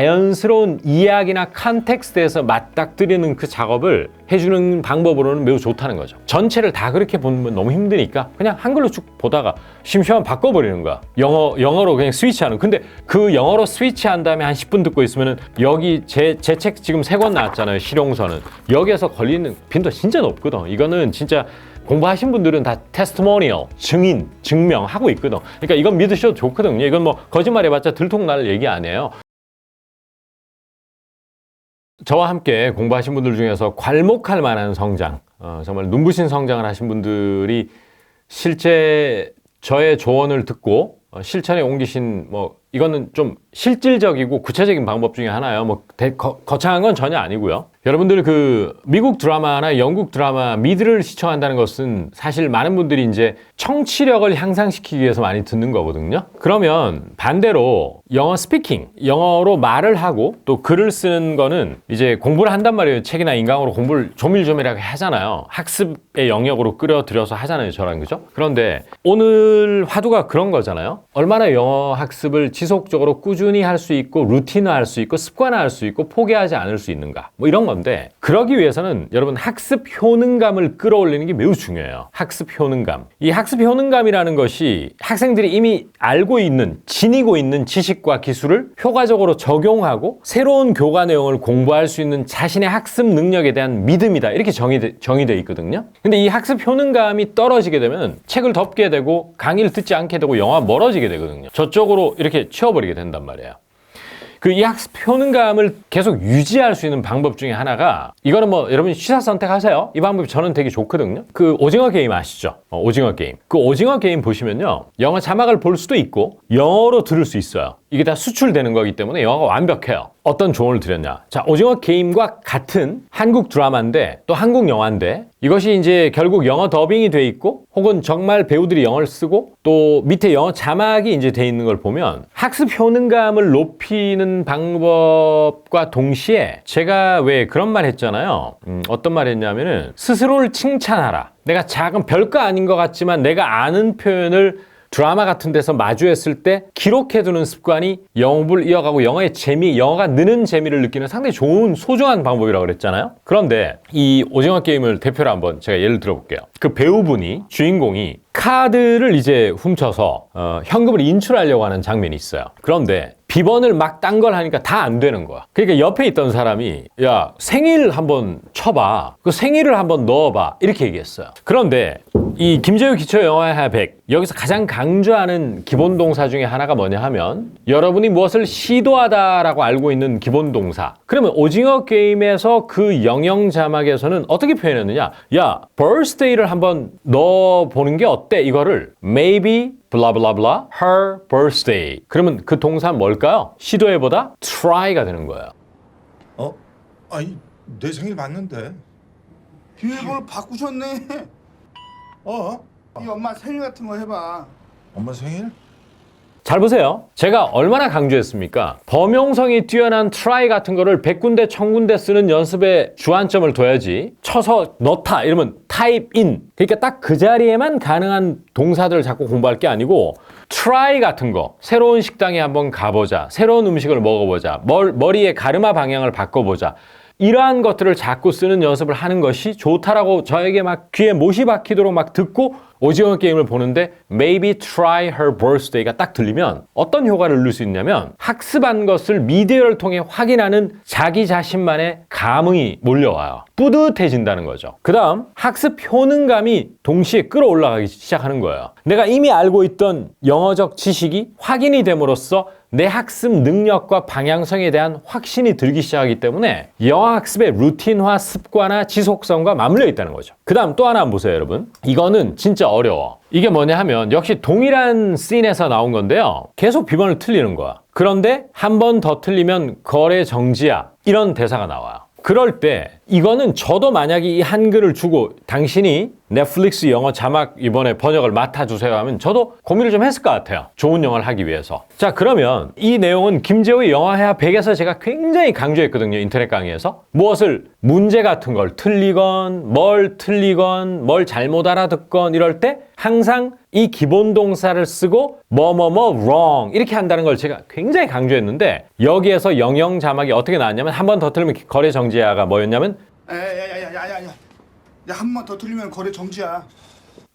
자연스러운 이야기나 컨텍스트에서 맞닥뜨리는 그 작업을 해주는 방법으로는 매우 좋다는 거죠. 전체를 다 그렇게 보면 너무 힘드니까 그냥 한글로 쭉 보다가 심심하면 바꿔버리는 거야. 영어로 그냥 스위치하는. 근데 그 영어로 스위치한 다음에 한 10분 듣고 있으면은 여기 제 책 지금 3권 나왔잖아요. 실용서는. 여기에서 걸리는 빈도가 진짜 높거든. 이거는 진짜 공부하신 분들은 다 테스트모니얼, 증인, 증명하고 있거든. 그러니까 이건 믿으셔도 좋거든요. 이건 뭐 거짓말 해봤자 들통날 얘기 아니에요. 저와 함께 공부하신 분들 중에서 괄목할 만한 성장, 정말 눈부신 성장을 하신 분들이 실제 저의 조언을 듣고 실천에 옮기신 이거는 좀 실질적이고 구체적인 방법 중에 하나예요. 거창한 건 전혀 아니고요. 여러분들 그 미국 드라마나 영국 드라마 미드를 시청한다는 것은 사실 많은 분들이 이제 청취력을 향상시키기 위해서 많이 듣는 거거든요. 그러면 반대로 영어 스피킹, 영어로 말을 하고 또 글을 쓰는 거는 이제 공부를 한단 말이에요. 책이나 인강으로 공부를 조밀조밀하게 하잖아요. 학습의 영역으로 끌어들여서 하잖아요. 저랑 그죠? 그런데 오늘 화두가 그런 거잖아요. 얼마나 영어 학습을 지속적으로 꾸준히 할 수 있고 루틴화할 수 있고 습관화할 수 있고 포기하지 않을 수 있는가 이런 건데 그러기 위해서는 여러분 학습 효능감을 끌어올리는 게 매우 중요해요. 학습 효능감. 이 학습 효능감이라는 것이 학생들이 이미 알고 있는 지니고 있는 지식과 기술을 효과적으로 적용하고 새로운 교과 내용을 공부할 수 있는 자신의 학습 능력에 대한 믿음이다. 이렇게 정의되어 있거든요. 근데 이 학습 효능감이 떨어지게 되면 책을 덮게 되고 강의를 듣지 않게 되고 영화 멀어지게 되거든요. 저쪽으로 이렇게 치워버리게 된단 말이에요. 그 이 학습 효능감을 계속 유지할 수 있는 방법 중에 하나가 이거는 여러분이 취사 선택하세요. 이 방법이 저는 되게 좋거든요. 그 오징어 게임 아시죠? 오징어 게임. 그 오징어 게임 보시면요. 영어 자막을 볼 수도 있고 영어로 들을 수 있어요. 이게 다 수출되는 거기 때문에 영어가 완벽해요. 어떤 조언을 드렸냐? 자, 오징어 게임과 같은 한국 드라마인데 또 한국 영화인데 이것이 이제 결국 영어 더빙이 돼 있고 혹은 정말 배우들이 영어를 쓰고 또 밑에 영어 자막이 이제 돼 있는 걸 보면 학습 효능감을 높이는 방법과 동시에 제가 왜 그런 말 했잖아요. 어떤 말 했냐면은 스스로를 칭찬하라. 내가 작은 별거 아닌 것 같지만 내가 아는 표현을 드라마 같은 데서 마주했을 때 기록해두는 습관이 영어 공부를 이어가고 영어의 재미, 영어가 느는 재미를 느끼는 상당히 좋은 소중한 방법이라고 그랬잖아요. 그런데 이 오징어 게임을 대표로 한번 제가 예를 들어볼게요. 그 배우분이, 주인공이 카드를 이제 훔쳐서 현금을 인출하려고 하는 장면이 있어요. 그런데 비번을 막 딴 걸 하니까 다 안 되는 거야. 그러니까 옆에 있던 사람이 야 생일 한번 쳐봐. 그 생일을 한번 넣어봐. 이렇게 얘기했어요. 그런데 이 김재우 기초 영어의 100 여기서 가장 강조하는 기본 동사 중에 하나가 뭐냐 하면 여러분이 무엇을 시도하다라고 알고 있는 기본 동사. 그러면 오징어 게임에서 그 영영 자막에서는 어떻게 표현했느냐? 야 birthday를 한번 넣어보는 게 어때? 이거를 maybe blah blah blah her birthday. 그러면 그 동사 뭘까요? 시도해보다 try가 되는 거예요. 아니 내 생일 맞는데. 비밀번호 바꾸셨네. 이 엄마 생일 같은 거 해봐. 엄마 생일? 잘 보세요. 제가 얼마나 강조했습니까? 범용성이 뛰어난 try 같은 거를 100군데 1000군데 쓰는 연습에 주안점을 둬야지 쳐서 넣다 이러면 type in 그러니까 딱 그 자리에만 가능한 동사들을 자꾸 공부할 게 아니고 try 같은 거 새로운 식당에 한번 가보자 새로운 음식을 먹어보자 머리의 가르마 방향을 바꿔보자 이러한 것들을 자꾸 쓰는 연습을 하는 것이 좋다라고 저에게 막 귀에 못이 박히도록 막 듣고 오징어 게임을 보는데 maybe try her birthday가 딱 들리면 어떤 효과를 누릴 수 있냐면 학습한 것을 미디어를 통해 확인하는 자기 자신만의 감흥이 몰려와요. 뿌듯해진다는 거죠. 그 다음 학습 효능감이 동시에 끌어올라가기 시작하는 거예요. 내가 이미 알고 있던 영어적 지식이 확인이 됨으로써 내 학습 능력과 방향성에 대한 확신이 들기 시작하기 때문에 영어 학습의 루틴화, 습관화, 지속성과 맞물려 있다는 거죠. 그 다음 또 하나 한번 보세요, 여러분. 이거는 진짜 어려워. 이게 뭐냐 하면 역시 동일한 씬에서 나온 건데요. 계속 비번을 틀리는 거야. 그런데 한 번 더 틀리면 거래 정지야. 이런 대사가 나와요. 그럴 때 이거는 저도 만약에 이 한글을 주고 당신이 넷플릭스 영어 자막 이번에 번역을 맡아주세요 하면 저도 고민을 좀 했을 것 같아요. 좋은 영어를 하기 위해서. 자, 그러면 이 내용은 김재호의 영어회화 100에서 제가 굉장히 강조했거든요. 인터넷 강의에서. 무엇을 문제 같은 걸 틀리건 뭘 잘못 알아듣건 이럴 때 항상 이 기본 동사를 쓰고 wrong 이렇게 한다는 걸 제가 굉장히 강조했는데 여기에서 영영 자막이 어떻게 나왔냐면 한 번 더 틀리면 거래 정지야가 뭐였냐면 야야야야야야야. 야, 한 번 더 틀리면 거래 정지야.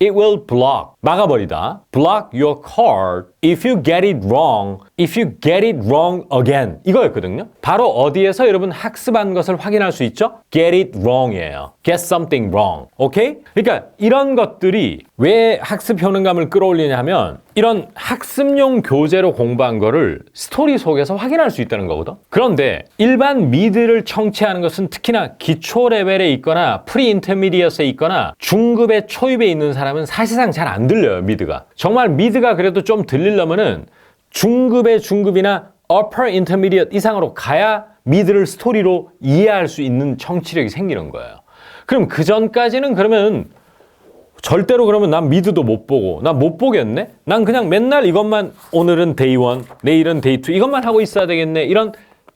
It will block. 막아버리다. Block your card if you get it wrong. If you get it wrong again. 이거였거든요. 바로 어디에서 여러분 학습한 것을 확인할 수 있죠? Get it wrong이에요. Get something wrong. 오케이? 그러니까 이런 것들이 왜 학습 효능감을 끌어올리냐 하면 이런 학습용 교재로 공부한 거를 스토리 속에서 확인할 수 있다는 거거든. 그런데 일반 미드를 청취하는 것은 특히나 기초 레벨에 있거나 프리 인터미디어스에 있거나 중급의 초입에 있는 사람은 사실상 잘 안 들려요, 미드가. 정말 미드가 그래도 좀 들리려면은 중급의 중급이나 upper intermediate 이상으로 가야 미드를 스토리로 이해할 수 있는 청취력이 생기는 거예요. 그럼 그 전까지는 그러면 절대로 그러면 난 미드도 못 보고 난 못 보겠네? 난 그냥 맨날 이것만 오늘은 데이 1, 내일은 데이 2 이것만 하고 있어야 되겠네 이런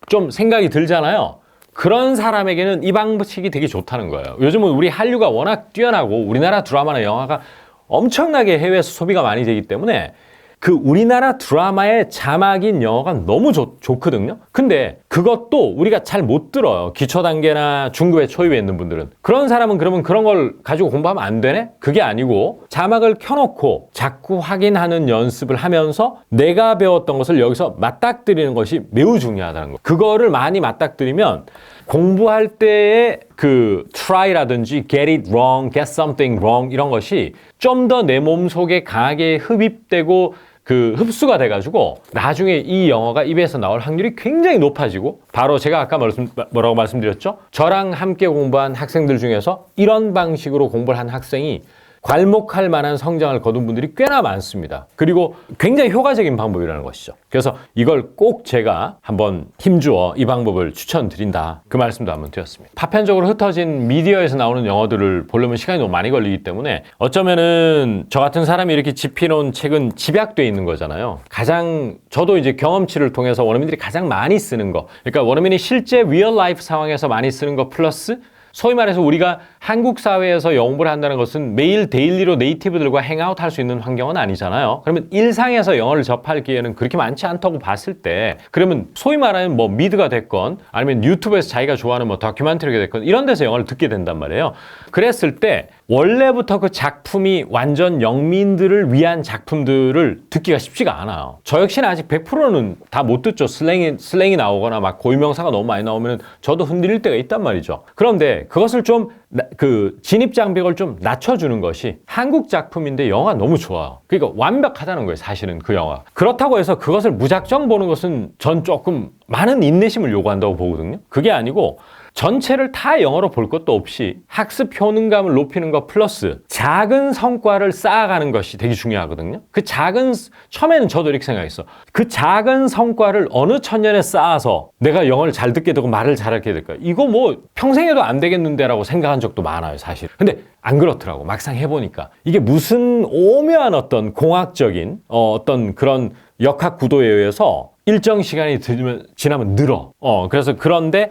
좀 생각이 들잖아요. 그런 사람에게는 이 방식이 되게 좋다는 거예요. 요즘은 우리 한류가 워낙 뛰어나고 우리나라 드라마나 영화가 엄청나게 해외에서 소비가 많이 되기 때문에 그 우리나라 드라마의 자막인 영어가 너무 좋거든요. 근데 그것도 우리가 잘 못 들어요. 기초 단계나 중급의 초입에 있는 분들은. 그런 사람은 그러면 그런 걸 가지고 공부하면 안 되네? 그게 아니고 자막을 켜놓고 자꾸 확인하는 연습을 하면서 내가 배웠던 것을 여기서 맞닥뜨리는 것이 매우 중요하다는 거. 그거를 많이 맞닥뜨리면 공부할 때의 그 try라든지 get it wrong, get something wrong 이런 것이 좀 더 내 몸속에 강하게 흡입되고 그 흡수가 돼가지고 나중에 이 영어가 입에서 나올 확률이 굉장히 높아지고 바로 제가 아까 뭐라고 말씀드렸죠? 저랑 함께 공부한 학생들 중에서 이런 방식으로 공부를 한 학생이 괄목할 만한 성장을 거둔 분들이 꽤나 많습니다. 그리고 굉장히 효과적인 방법이라는 것이죠. 그래서 이걸 꼭 제가 한번 힘주어 이 방법을 추천드린다. 그 말씀도 한번 드렸습니다. 파편적으로 흩어진 미디어에서 나오는 영어들을 보려면 시간이 너무 많이 걸리기 때문에 어쩌면은 저 같은 사람이 이렇게 집히놓은 책은 집약돼 있는 거잖아요. 가장 저도 이제 경험치를 통해서 원어민들이 가장 많이 쓰는 거, 그러니까 원어민이 실제 리얼 라이프 상황에서 많이 쓰는 거 플러스 소위 말해서 우리가 한국 사회에서 영어 공부를 한다는 것은 매일 데일리로 네이티브들과 행아웃 할 수 있는 환경은 아니잖아요. 그러면 일상에서 영어를 접할 기회는 그렇게 많지 않다고 봤을 때 그러면 소위 말하는 뭐 미드가 됐건 아니면 유튜브에서 자기가 좋아하는 뭐 다큐멘터리가 됐건 이런 데서 영어를 듣게 된단 말이에요. 그랬을 때 원래부터 그 작품이 완전 영민들을 위한 작품들을 듣기가 쉽지가 않아요. 저 역시는 아직 100%는 다 못 듣죠. 슬랭이 나오거나 막 고유명사가 너무 많이 나오면 저도 흔들릴 때가 있단 말이죠. 그런데 그것을 좀 그 진입 장벽을 좀 낮춰주는 것이 한국 작품인데 영화가 너무 좋아요. 그러니까 완벽하다는 거예요, 사실은 그 영화. 그렇다고 해서 그것을 무작정 보는 것은 전 조금 많은 인내심을 요구한다고 보거든요. 그게 아니고 전체를 다 영어로 볼 것도 없이 학습 효능감을 높이는 것 플러스 작은 성과를 쌓아가는 것이 되게 중요하거든요. 그 작은, 처음에는 저도 이렇게 생각했어. 그 작은 성과를 어느 천년에 쌓아서 내가 영어를 잘 듣게 되고 말을 잘하게 될까? 이거 뭐 평생에도 안 되겠는데 라고 생각한 적도 많아요, 사실. 근데 안 그렇더라고. 막상 해보니까. 이게 무슨 오묘한 어떤 공학적인 어떤 그런 역학 구도에 의해서 일정 시간이 지나면 늘어. 그래서 그런데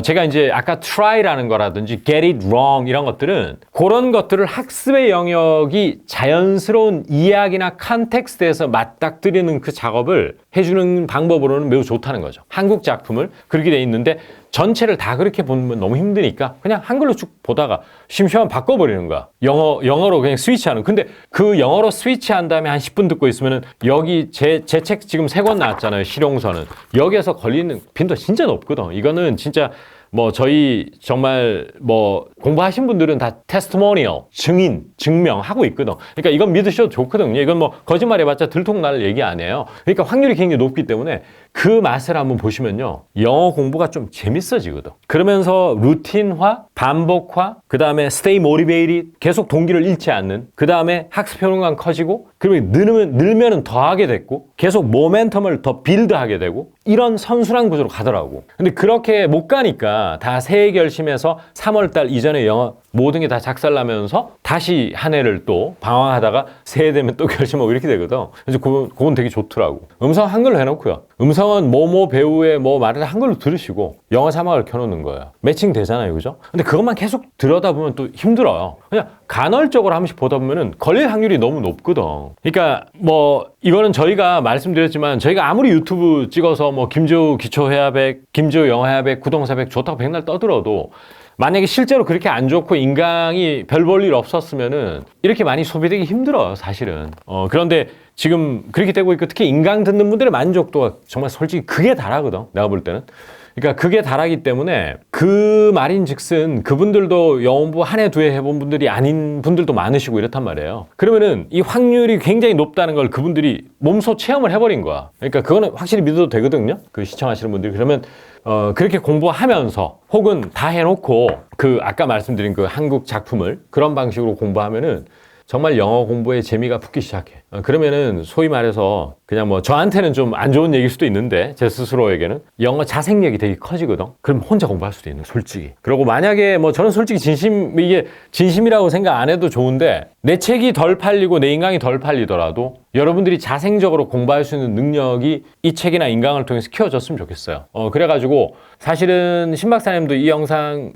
제가 이제 아까 try라는 거라든지 get it wrong 이런 것들은 그런 것들을 학습의 영역이 자연스러운 이야기나 컨텍스트에서 맞닥뜨리는 그 작업을 해주는 방법으로는 매우 좋다는 거죠. 한국 작품을 그렇게 돼 있는데 전체를 다 그렇게 보면 너무 힘드니까 그냥 한글로 쭉 보다가 심심하면 바꿔버리는 거야. 영어로 그냥 스위치하는. 근데 그 영어로 스위치한 다음에 한 10분 듣고 있으면은 여기 제 책 지금 3권 나왔잖아요. 실용서는. 여기에서 걸리는 빈도 진짜 높거든. 이거는 진짜 뭐 저희 정말 뭐 공부하신 분들은 다 테스트모니얼, 증명하고 있거든. 그러니까 이건 믿으셔도 좋거든요. 이건 뭐 거짓말 해봤자 들통날 얘기 아니에요. 그러니까 확률이 굉장히 높기 때문에 그 맛을 한번 보시면요. 영어 공부가 좀 재밌어지거든. 그러면서 루틴화, 반복화, 그 다음에 stay motivated, 계속 동기를 잃지 않는, 그 다음에 학습 효능감 커지고, 그리고 늘면은 더 하게 됐고, 계속 모멘텀을 더 빌드하게 되고, 이런 선순환 구조로 가더라고. 근데 그렇게 못 가니까 다 새해 결심해서 3월달 이전에 영어 모든 게 다 작살나면서 다시 한 해를 또 방황하다가 새해 되면 또 결심하고 이렇게 되거든. 그래서 그건 되게 좋더라고. 음성 한글로 해놓고요. 음성은 뭐뭐 배우의 뭐 말을 한글로 들으시고 영어 자막을 켜놓는 거예요. 매칭 되잖아요, 그죠? 근데 그것만 계속 들여다보면 또 힘들어요. 그냥 간헐적으로 한 번씩 보다 보면은 걸릴 확률이 너무 높거든. 그러니까 뭐 이거는 저희가 말씀드렸지만 저희가 아무리 유튜브 찍어서 뭐 김지우 기초회화백, 김지우 영어회화백, 구동사백 좋다고 백날 떠들어도 만약에 실제로 그렇게 안 좋고 인강이 별 볼 일 없었으면은 이렇게 많이 소비되기 힘들어요, 사실은. 그런데 지금 그렇게 되고 있고 특히 인강 듣는 분들의 만족도가 정말 솔직히 극에 달하거든, 내가 볼 때는. 그러니까 그게 달하기 때문에 그 말인즉슨 그분들도 영어 공부 한 해 두 해 해본 분들이 아닌 분들도 많으시고 이렇단 말이에요. 그러면은 이 확률이 굉장히 높다는 걸 그분들이 몸소 체험을 해버린 거야. 그러니까 그거는 확실히 믿어도 되거든요, 그 시청하시는 분들이. 그러면 그렇게 공부하면서 혹은 다 해놓고 그 아까 말씀드린 그 한국 작품을 그런 방식으로 공부하면은 정말 영어 공부에 재미가 붙기 시작해. 그러면은 소위 말해서 그냥 뭐 저한테는 좀 안 좋은 얘기일 수도 있는데 제 스스로에게는 영어 자생력이 되게 커지거든. 그럼 혼자 공부할 수도 있는, 솔직히. 그리고 만약에 뭐 저는 솔직히 이게 진심이라고 생각 안 해도 좋은데 내 책이 덜 팔리고 내 인강이 덜 팔리더라도 여러분들이 자생적으로 공부할 수 있는 능력이 이 책이나 인강을 통해서 키워졌으면 좋겠어요. 그래가지고 사실은 신 박사님도 이 영상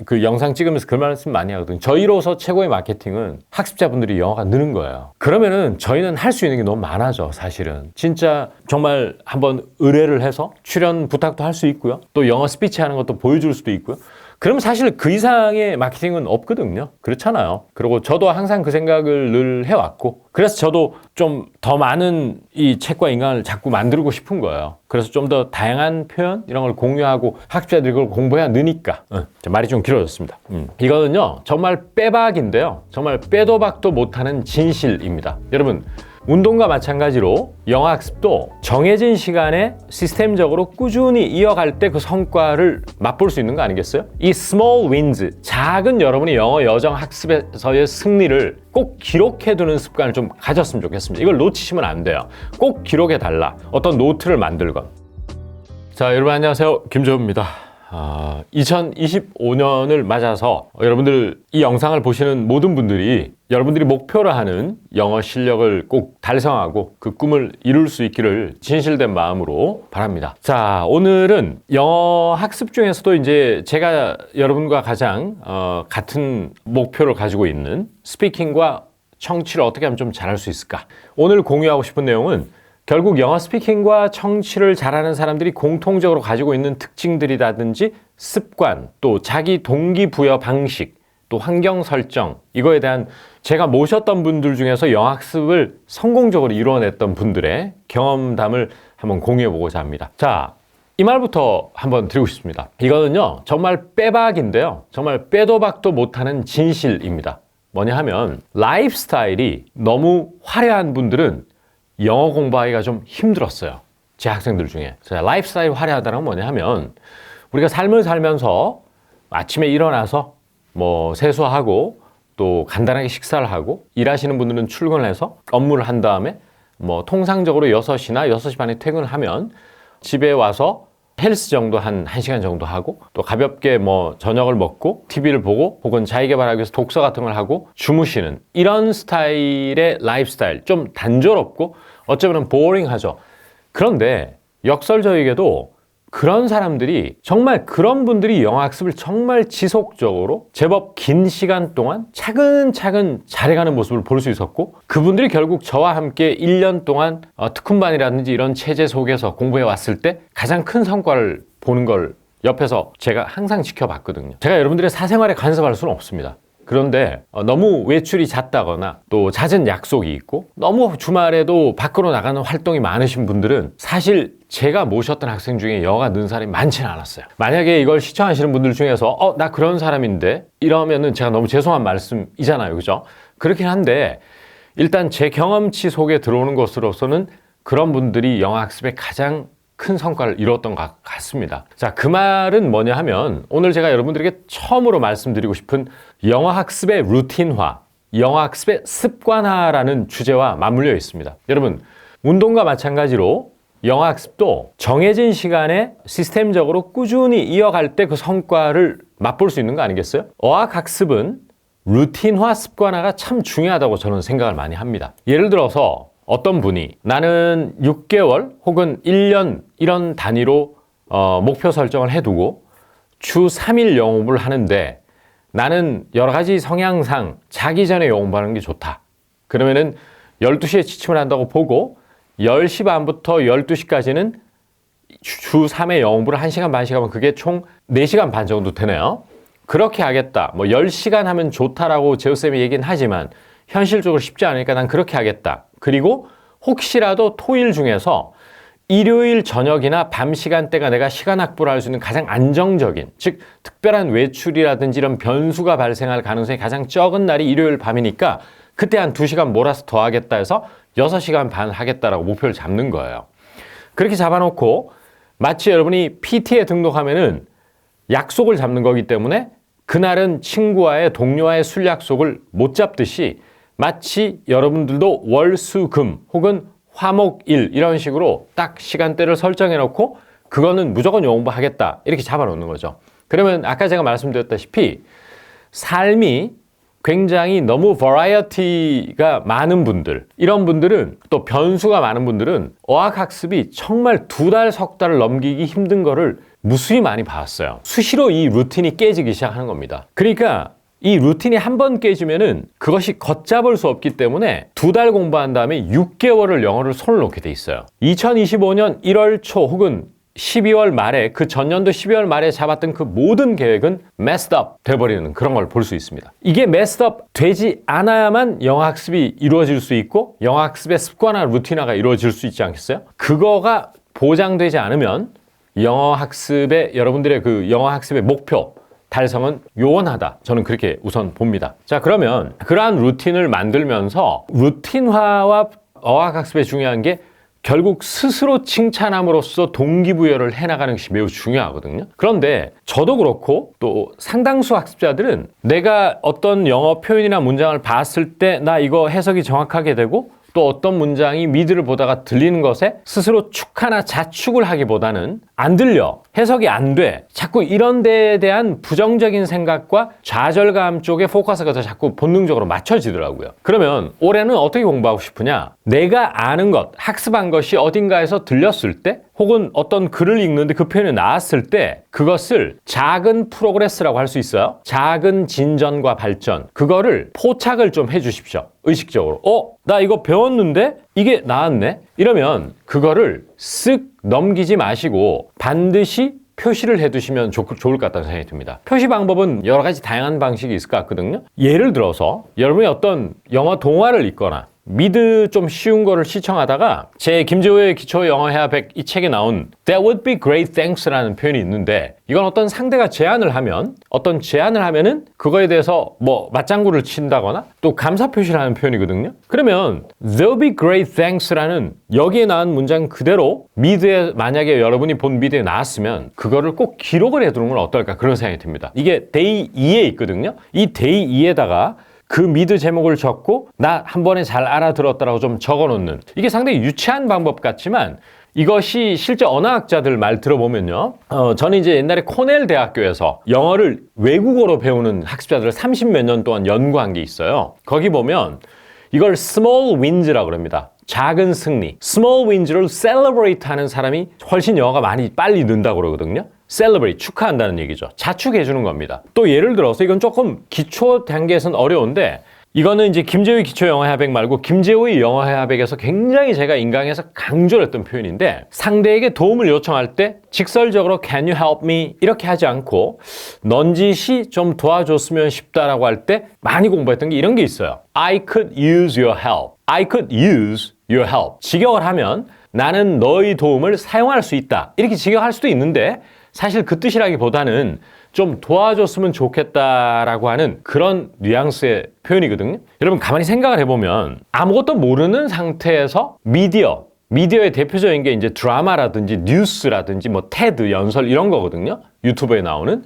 찍으면서 그 말씀 많이 하거든요. 저희로서 최고의 마케팅은 학습자분들이 영어가 느는 거예요. 그러면은 저희는 할 수 있는 게 너무 많아져, 사실은. 진짜 정말 한번 의뢰를 해서 출연 부탁도 할 수 있고요. 또 영어 스피치 하는 것도 보여줄 수도 있고요. 그럼 사실 그 이상의 마케팅은 없거든요. 그렇잖아요. 그리고 저도 항상 그 생각을 늘 해왔고, 그래서 저도 좀 더 많은 이 책과 인강을 자꾸 만들고 싶은 거예요. 그래서 좀 더 다양한 표현 이런 걸 공유하고 학습자들이 그걸 공부해야 느니까. 말이 좀 길어졌습니다. 이거는요 정말 빼박인데요, 정말 빼도 박도 못하는 진실입니다. 여러분, 운동과 마찬가지로 영어 학습도 정해진 시간에 시스템적으로 꾸준히 이어갈 때 그 성과를 맛볼 수 있는 거 아니겠어요? 이 small wins, 작은 여러분이 영어 여정 학습에서의 승리를 꼭 기록해두는 습관을 좀 가졌으면 좋겠습니다. 이걸 놓치시면 안 돼요. 꼭 기록해달라. 어떤 노트를 만들건. 자, 여러분 안녕하세요, 김조우입니다. 2025년을 맞아서 여러분들 이 영상을 보시는 모든 분들이 여러분들이 목표로 하는 영어 실력을 꼭 달성하고 그 꿈을 이룰 수 있기를 진실된 마음으로 바랍니다. 자, 오늘은 영어 학습 중에서도 이제 제가 여러분과 가장 같은 목표를 가지고 있는 스피킹과 청취를 어떻게 하면 좀 잘할 수 있을까? 오늘 공유하고 싶은 내용은 결국 영어 스피킹과 청취를 잘하는 사람들이 공통적으로 가지고 있는 특징들이라든지 습관, 또 자기 동기부여 방식, 또 환경 설정, 이거에 대한 제가 모셨던 분들 중에서 영어 학습을 성공적으로 이루어냈던 분들의 경험담을 한번 공유해보고자 합니다. 자, 이 말부터 한번 드리고 싶습니다. 이거는요 정말 빼박인데요, 정말 빼도 박도 못하는 진실입니다. 뭐냐 하면 라이프 스타일이 너무 화려한 분들은 영어 공부하기가 좀 힘들었어요, 제 학생들 중에. 자, 라이프 스타일이 화려하다는 건 뭐냐 하면 우리가 삶을 살면서 아침에 일어나서 뭐 세수하고 또 간단하게 식사를 하고 일하시는 분들은 출근해서 업무를 한 다음에 뭐 통상적으로 6시나 6시 반에 퇴근을 하면 집에 와서 헬스 정도 한 1시간 정도 하고 또 가볍게 뭐 저녁을 먹고 TV를 보고 혹은 자기계발하기 위해서 독서 같은 걸 하고 주무시는 이런 스타일의 라이프 스타일, 좀 단조롭고 어쩌면 보링하죠. 그런데 역설적이게도 그런 사람들이 정말 그런 분들이 영어 학습을 정말 지속적으로 제법 긴 시간 동안 차근차근 잘해가는 모습을 볼 수 있었고, 그분들이 결국 저와 함께 1년 동안 특훈반이라든지 이런 체제 속에서 공부해 왔을 때 가장 큰 성과를 보는 걸 옆에서 제가 항상 지켜봤거든요. 제가 여러분들의 사생활에 간섭할 수는 없습니다. 그런데 너무 외출이 잦다거나 또 잦은 약속이 있고 너무 주말에도 밖으로 나가는 활동이 많으신 분들은 사실 제가 모셨던 학생 중에 영어가 는 사람이 많지는 않았어요. 만약에 이걸 시청하시는 분들 중에서 나 그런 사람인데 이러면은 제가 너무 죄송한 말씀이잖아요, 그죠? 그렇긴 한데 일단 제 경험치 속에 들어오는 것으로서는 그런 분들이 영어 학습에 가장 큰 성과를 이뤘던 것 같습니다. 자, 그 말은 뭐냐 하면 오늘 제가 여러분들에게 처음으로 말씀드리고 싶은 영어 학습의 루틴화, 영어 학습의 습관화라는 주제와 맞물려 있습니다. 여러분, 운동과 마찬가지로 영어 학습도 정해진 시간에 시스템적으로 꾸준히 이어갈 때 그 성과를 맛볼 수 있는 거 아니겠어요? 어학 학습은 루틴화, 습관화가 참 중요하다고 저는 생각을 많이 합니다. 예를 들어서 어떤 분이 나는 6개월 혹은 1년 이런 단위로 목표 설정을 해두고 주 3일 영업을 하는데 나는 여러 가지 성향상 자기 전에 영업하는 게 좋다. 그러면은 12시에 지침을 한다고 보고 10시 반부터 12시까지는 주 3회 영업을 1시간 반씩 하면 그게 총 4시간 반 정도 되네요. 그렇게 하겠다. 뭐 10시간 하면 좋다라고 제우쌤이 얘기는 하지만 현실적으로 쉽지 않으니까 난 그렇게 하겠다. 그리고 혹시라도 토일 중에서 일요일 저녁이나 밤 시간대가 내가 시간 확보를 할 수 있는 가장 안정적인, 즉 특별한 외출이라든지 이런 변수가 발생할 가능성이 가장 적은 날이 일요일 밤이니까 그때 한 2시간 몰아서 더 하겠다 해서 6시간 반 하겠다라고 목표를 잡는 거예요. 그렇게 잡아놓고 마치 여러분이 PT에 등록하면은 약속을 잡는 거기 때문에 그날은 친구와의 동료와의 술 약속을 못 잡듯이 마치 여러분들도 월, 수, 금 혹은 화, 목, 일 이런 식으로 딱 시간대를 설정해 놓고 그거는 무조건 영업을 하겠다 이렇게 잡아 놓는 거죠. 그러면 아까 제가 말씀드렸다시피 삶이 굉장히 너무 버라이어티가 많은 분들, 이런 분들은 또 변수가 많은 분들은 어학학습이 정말 2달, 석 달을 넘기기 힘든 거를 무수히 많이 봤어요. 수시로 이 루틴이 깨지기 시작하는 겁니다. 그러니까 이 루틴이 한 번 깨지면은 그것이 걷잡을 수 없기 때문에 2달 공부한 다음에 6개월을 영어를 손을 놓게 돼 있어요. 2025년 1월 초 혹은 12월 말에 그 전년도 12월 말에 잡았던 그 모든 계획은 messed up 돼버리는 그런 걸 볼 수 있습니다. 이게 messed up 되지 않아야만 영어 학습이 이루어질 수 있고 영어 학습의 습관화 루틴화가 이루어질 수 있지 않겠어요? 그거가 보장되지 않으면 영어 학습의 여러분들의 그 영어 학습의 목표 달성은 요원하다. 저는 그렇게 우선 봅니다. 자, 그러면 그러한 루틴을 만들면서 루틴화와 어학학습에 중요한 게 결국 스스로 칭찬함으로써 동기부여를 해나가는 것이 매우 중요하거든요. 그런데 저도 그렇고 또 상당수 학습자들은 내가 어떤 영어 표현이나 문장을 봤을 때 나 이거 해석이 정확하게 되고 또 어떤 문장이 미드를 보다가 들리는 것에 스스로 축하나 자축을 하기보다는 안 들려, 해석이 안 돼, 자꾸 이런 데에 대한 부정적인 생각과 좌절감 쪽에 포커스가 더 자꾸 본능적으로 맞춰지더라고요. 그러면 올해는 어떻게 공부하고 싶으냐? 내가 아는 것, 학습한 것이 어딘가에서 들렸을 때 혹은 어떤 글을 읽는데 그 표현이 나왔을 때 그것을 작은 프로그레스라고 할 수 있어요. 작은 진전과 발전, 그거를 포착을 좀 해주십시오. 의식적으로. 나 이거 배웠는데 이게 나왔네? 이러면 그거를 쓱 넘기지 마시고 반드시 표시를 해두시면 좋을 것 같다는 생각이 듭니다. 표시 방법은 여러 가지 다양한 방식이 있을 것 같거든요. 예를 들어서 여러분이 어떤 영어 동화를 읽거나 미드 좀 쉬운 거를 시청하다가 제 김재호의 기초 영어 회화 100 이 책에 나온 That would be great thanks라는 표현이 있는데 이건 어떤 상대가 제안을 하면은 그거에 대해서 뭐 맞장구를 친다거나 또 감사 표시를 하는 표현이거든요. 그러면 There'll be great thanks라는 여기에 나온 문장 그대로 미드에 만약에 여러분이 본 미드에 나왔으면 그거를 꼭 기록을 해두는 건 어떨까 그런 생각이 듭니다. 이게 데이 2에 있거든요. 이 데이 2에다가 그 미드 제목을 적고 나 한 번에 잘 알아들었다라고 좀 적어놓는 이게 상당히 유치한 방법 같지만 이것이 실제 언어학자들 말 들어보면요. 저는 이제 옛날에 코넬 대학교에서 영어를 외국어로 배우는 학습자들을 30몇 년 동안 연구한 게 있어요. 거기 보면 이걸 small wins라고 그럽니다. 작은 승리. small wins를 celebrate 하는 사람이 훨씬 영어가 많이 빨리 는다고 그러거든요. celebrate, 축하한다는 얘기죠. 자축해 주는 겁니다. 또 예를 들어서 이건 조금 기초 단계에서는 어려운데 이거는 이제 김재호의 기초 영어 회화백 말고 김재호의 영어 회화백에서 굉장히 제가 인강에서 강조를 했던 표현인데 상대에게 도움을 요청할 때 직설적으로 can you help me 이렇게 하지 않고 넌지시 좀 도와줬으면 싶다라고 할 때 많이 공부했던 게 이런 게 있어요. I could use your help. I could use your help. 직역을 하면 나는 너의 도움을 사용할 수 있다. 이렇게 직역할 수도 있는데 사실 그 뜻이라기보다는 좀 도와줬으면 좋겠다라고 하는 그런 뉘앙스의 표현이거든요. 여러분 가만히 생각을 해보면 아무것도 모르는 상태에서 미디어의 대표적인 게 이제 드라마라든지 뉴스라든지 뭐 테드, 연설 이런 거거든요. 유튜브에 나오는.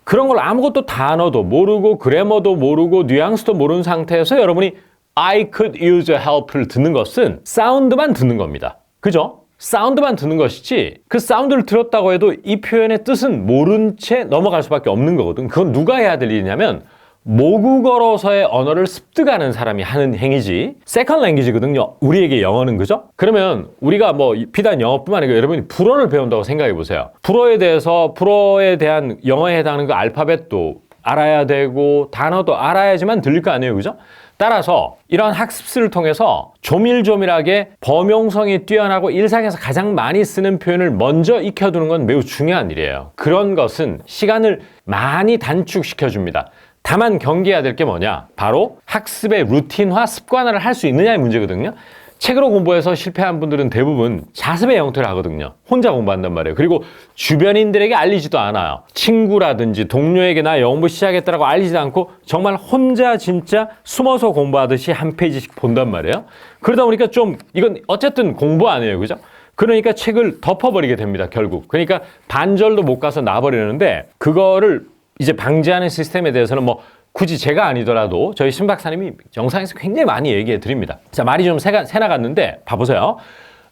그런 걸 아무것도 단어도 모르고 그래머도 모르고 뉘앙스도 모르는 상태에서 여러분이 I could use your help를 듣는 것은 사운드만 듣는 겁니다. 그죠? 사운드만 듣는 것이지 그 사운드를 들었다고 해도 이 표현의 뜻은 모른 채 넘어갈 수밖에 없는 거거든. 그건 누가 해야 될 일이냐면 모국어로서의 언어를 습득하는 사람이 하는 행위지 세컨드 랭귀지거든요. 우리에게 영어는 그죠? 그러면 우리가 뭐 비단 영어뿐만 아니고 여러분이 불어를 배운다고 생각해 보세요. 불어에 대한 영어에 해당하는 그 알파벳도 알아야 되고 단어도 알아야지만 들릴 거 아니에요. 그죠? 따라서 이런 학습술을 통해서 조밀조밀하게 범용성이 뛰어나고 일상에서 가장 많이 쓰는 표현을 먼저 익혀두는 건 매우 중요한 일이에요. 그런 것은 시간을 많이 단축시켜 줍니다. 다만 경계해야 될 게 뭐냐? 바로 학습의 루틴화, 습관화를 할 수 있느냐의 문제거든요. 책으로 공부해서 실패한 분들은 대부분 자습의 형태를 하거든요. 혼자 공부한단 말이에요. 그리고 주변인들에게 알리지도 않아요. 친구라든지 동료에게 나 영어 공부 시작했다라고 알리지도 않고 정말 혼자 진짜 숨어서 공부하듯이 한 페이지씩 본단 말이에요. 그러다 보니까 좀 이건 어쨌든 공부 아니에요. 그죠? 그러니까 책을 덮어버리게 됩니다. 결국. 그러니까 반절도 못 가서 놔버리는데 그거를 이제 방지하는 시스템에 대해서는 뭐 굳이 제가 아니더라도 저희 신 박사님이 영상에서 굉장히 많이 얘기해 드립니다. 자, 말이 좀 새 나갔는데 봐보세요.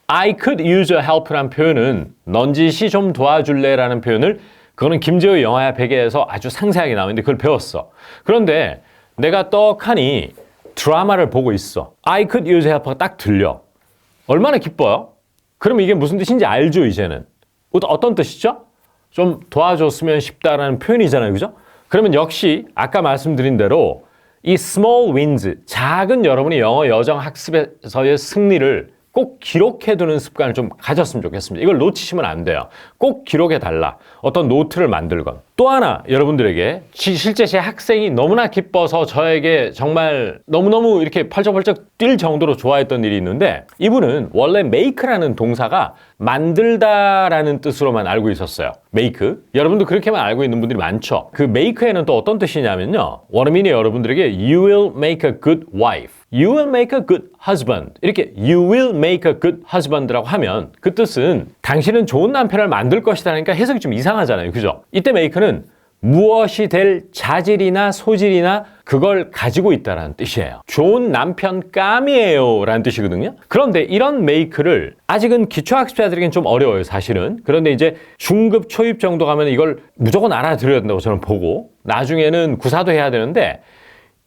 I could use your help라는 표현은 넌지시 좀 도와줄래 라는 표현을 그거는 김재호의 영화야 베개에서 아주 상세하게 나오는데 그걸 배웠어. 그런데 내가 떡하니 드라마를 보고 있어. I could use your help가 딱 들려. 얼마나 기뻐요? 그러면 이게 무슨 뜻인지 알죠, 이제는. 어떤 뜻이죠? 좀 도와줬으면 싶다라는 표현이잖아요. 그죠? 그러면 역시 아까 말씀드린 대로 이 small wins, 작은 여러분이 영어 여정 학습에서의 승리를 꼭 기록해두는 습관을 좀 가졌으면 좋겠습니다. 이걸 놓치시면 안 돼요. 꼭 기록해달라. 어떤 노트를 만들건. 또 하나 여러분들에게 실제 제 학생이 너무나 기뻐서 저에게 정말 너무너무 이렇게 펄쩍펄쩍 뛸 정도로 좋아했던 일이 있는데 이분은 원래 make라는 동사가 만들다라는 뜻으로만 알고 있었어요. make. 여러분도 그렇게만 알고 있는 분들이 많죠. 그 make에는 또 어떤 뜻이냐면요. 원어민이 여러분들에게 you will make a good wife. You will make a good husband. 이렇게 you will make a good husband라고 하면 그 뜻은 당신은 좋은 남편을 만들 것이다 하니까 해석이 좀 이상하잖아요. 그죠? 이때 make는 무엇이 될 자질이나 소질이나 그걸 가지고 있다는 뜻이에요. 좋은 남편감이에요 라는 뜻이거든요. 그런데 이런 make를 아직은 기초학습자들에게는 좀 어려워요, 사실은. 그런데 이제 중급, 초입 정도 가면 이걸 무조건 알아들어야 된다고 저는 보고 나중에는 구사도 해야 되는데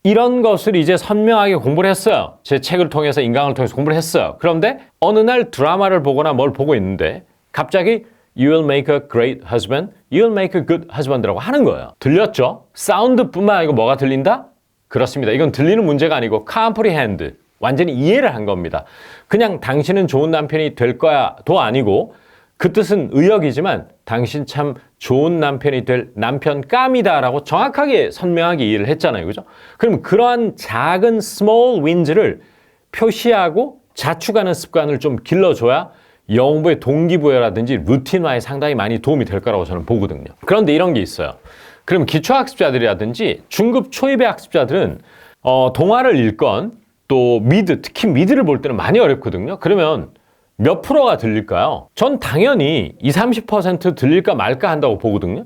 이런 것을 이제 선명하게 공부를 했어요. 제 책을 통해서 인강을 통해서 공부를 했어요. 그런데 어느 날 드라마를 보거나 뭘 보고 있는데 갑자기 You will make a great husband, you will make a good husband라고 하는 거예요. 들렸죠? 사운드뿐만 아니고 뭐가 들린다? 그렇습니다. 이건 들리는 문제가 아니고 comprehend, 완전히 이해를 한 겁니다. 그냥 당신은 좋은 남편이 될 거야도 아니고 그 뜻은 의역이지만 당신 참 좋은 남편이 될 남편감이다라고 정확하게 선명하게 이해를 했잖아요. 그죠? 그럼 그러한 작은 small wins를 표시하고 자축하는 습관을 좀 길러줘야 영어 공부의 동기부여라든지 루틴화에 상당히 많이 도움이 될 거라고 저는 보거든요. 그런데 이런 게 있어요. 그럼 기초학습자들이라든지 중급 초입의 학습자들은 동화를 읽건 또 특히 미드를 볼 때는 많이 어렵거든요. 그러면 몇 프로가 들릴까요? 전 당연히 20, 30% 들릴까 말까 한다고 보거든요.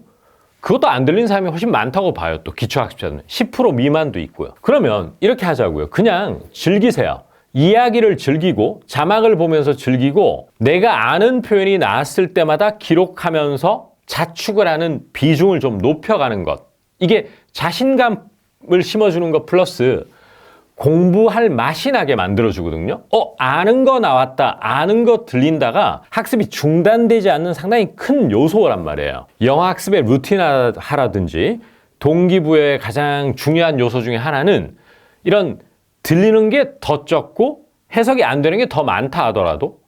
그것도 안 들린 사람이 훨씬 많다고 봐요. 또 기초학습자는 10% 미만도 있고요. 그러면 이렇게 하자고요. 그냥 즐기세요. 이야기를 즐기고 자막을 보면서 즐기고 내가 아는 표현이 나왔을 때마다 기록하면서 자축을 하는 비중을 좀 높여가는 것. 이게 자신감을 심어주는 것 플러스 공부할 맛이 나게 만들어주거든요. 아는 거 나왔다, 아는 거 들린다가 학습이 중단되지 않는 상당히 큰 요소란 말이에요. 영어 학습의 루틴화라든지 동기부여의 가장 중요한 요소 중에 하나는 이런 들리는 게 더 적고 해석이 안 되는 게 더 많다 하더라도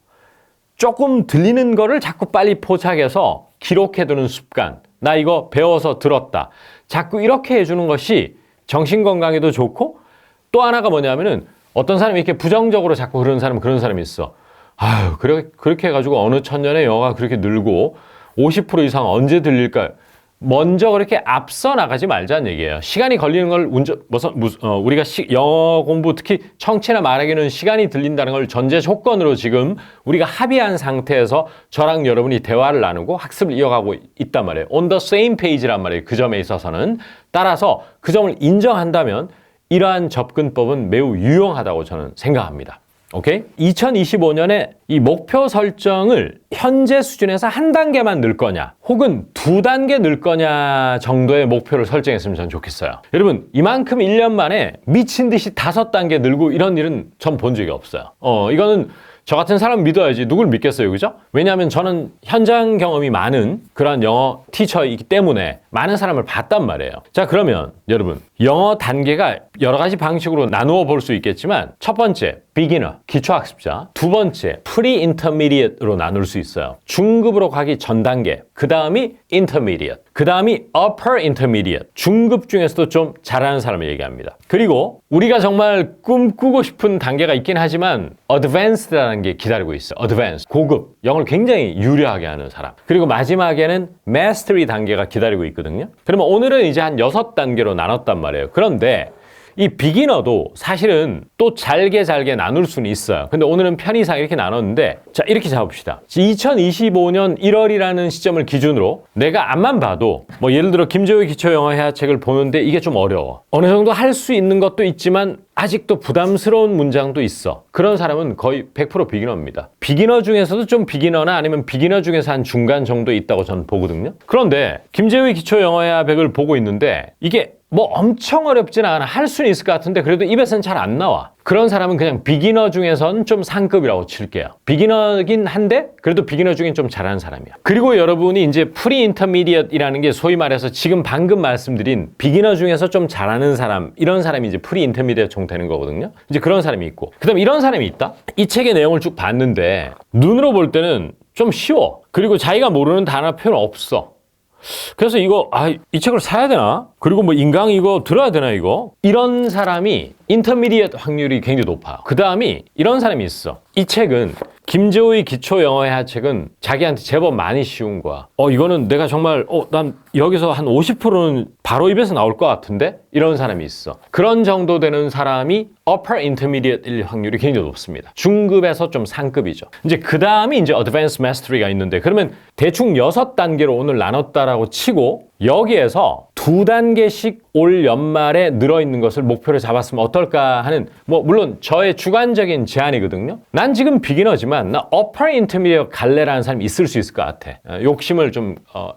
조금 들리는 거를 자꾸 빨리 포착해서 기록해두는 습관. 나 이거 배워서 들었다. 자꾸 이렇게 해주는 것이 정신건강에도 좋고 또 하나가 뭐냐면은 어떤 사람이 이렇게 부정적으로 자꾸 그러는 사람이 있어. 아유, 그렇게 해가지고 어느 천년에 영어가 그렇게 늘고 50% 이상 언제 들릴까요? 먼저 그렇게 앞서 나가지 말자는 얘기예요. 시간이 걸리는 걸 우리가 영어 공부 특히 청취나 말하기는 시간이 들린다는 걸 전제 조건으로 지금 우리가 합의한 상태에서 저랑 여러분이 대화를 나누고 학습을 이어가고 있단 말이에요. On the same page란 말이에요. 그 점에 있어서는. 따라서 그 점을 인정한다면 이러한 접근법은 매우 유용하다고 저는 생각합니다. 오케이? 2025년에 이 목표 설정을 현재 수준에서 한 단계만 늘 거냐, 혹은 두 단계 늘 거냐 정도의 목표를 설정했으면 전 좋겠어요. 여러분, 이만큼 1년 만에 미친 듯이 5단계 늘고 이런 일은 전 본 적이 없어요. 이거는 저 같은 사람 믿어야지 누굴 믿겠어요, 그죠? 왜냐하면 저는 현장 경험이 많은 그런 영어 티처이기 때문에 많은 사람을 봤단 말이에요. 자, 그러면 여러분, 영어 단계가 여러 가지 방식으로 나누어 볼 수 있겠지만, 첫 번째, beginner, 기초학습자. 두 번째, pre-intermediate로 나눌 수 있어요. 중급으로 가기 전 단계. 그 다음이 intermediate. 그 다음이 upper intermediate. 중급 중에서도 좀 잘하는 사람을 얘기합니다. 그리고 우리가 정말 꿈꾸고 싶은 단계가 있긴 하지만 advanced라는 게 기다리고 있어요. advanced, 고급. 영어를 굉장히 유려하게 하는 사람. 그리고 마지막에는 mastery 단계가 기다리고 있거든요. 그러면 오늘은 이제 한 6단계로 나눴단 말이에요. 그런데 이 비기너도 사실은 또 잘게 나눌 수는 있어요. 근데 오늘은 편의상 이렇게 나눴는데, 자, 이렇게 잡읍시다. 2025년 1월이라는 시점을 기준으로 내가 앞만 봐도 뭐 예를 들어 김재호의 기초영어 회화책을 보는데 이게 좀 어려워. 어느 정도 할 수 있는 것도 있지만 아직도 부담스러운 문장도 있어. 그런 사람은 거의 100% 비기너입니다. 비기너 중에서도 좀 비기너나 아니면 비기너 중에서 한 중간 정도 있다고 저는 보거든요. 그런데 김재호의 기초영어회화백을 보고 있는데 이게 뭐 엄청 어렵진 않아. 할 수는 있을 것 같은데 그래도 입에서는 잘 안 나와. 그런 사람은 그냥 비기너 중에선 좀 상급이라고 칠게요. 비기너긴 한데 그래도 비기너 중엔 좀 잘하는 사람이야. 그리고 여러분이 이제 프리 인터미디엇이라는 게 소위 말해서 지금 방금 말씀드린 비기너 중에서 좀 잘하는 사람, 이런 사람이 이제 프리 인터미디엇 정도 되는 거거든요. 이제 그런 사람이 있고, 그다음 이런 사람이 있다. 이 책의 내용을 쭉 봤는데 눈으로 볼 때는 좀 쉬워. 그리고 자기가 모르는 단어 표현 없어. 그래서 이거 이 책을 사야 되나? 그리고 뭐 인강 이거 들어야 되나 이거? 이런 사람이 인터미디엇 확률이 굉장히 높아요. 그 다음이 이런 사람이 있어. 이 책은 김재호의 기초영어회화책은 자기한테 제법 많이 쉬운 거야. 이거는 내가 정말 난 여기서 한 50%는 바로 입에서 나올 것 같은데? 이런 사람이 있어. 그런 정도 되는 사람이 upper intermediate일 확률이 굉장히 높습니다. 중급에서 좀 상급이죠. 이제 그 다음이 이제 advanced mastery가 있는데, 그러면 대충 6단계로 오늘 나눴다라고 치고 여기에서 2단계씩 올 연말에 늘어있는 것을 목표로 잡았으면 어떨까 하는, 뭐 물론 저의 주관적인 제안이거든요. 난 지금 비기너지만 나 upper intermediate 갈래라는 사람이 있을 수 있을 것 같아. 욕심을 좀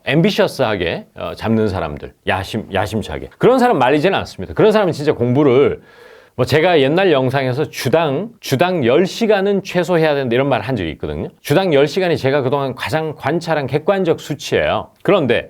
ambitious하게 잡는 사람들, 야심차게. 그런 사람 말리지는 않습니다. 그런 사람은 진짜 공부를, 뭐 제가 옛날 영상에서 주당 10시간은 최소 해야 된다 이런 말 한 적이 있거든요. 주당 10시간이 제가 그동안 가장 관찰한 객관적 수치예요. 그런데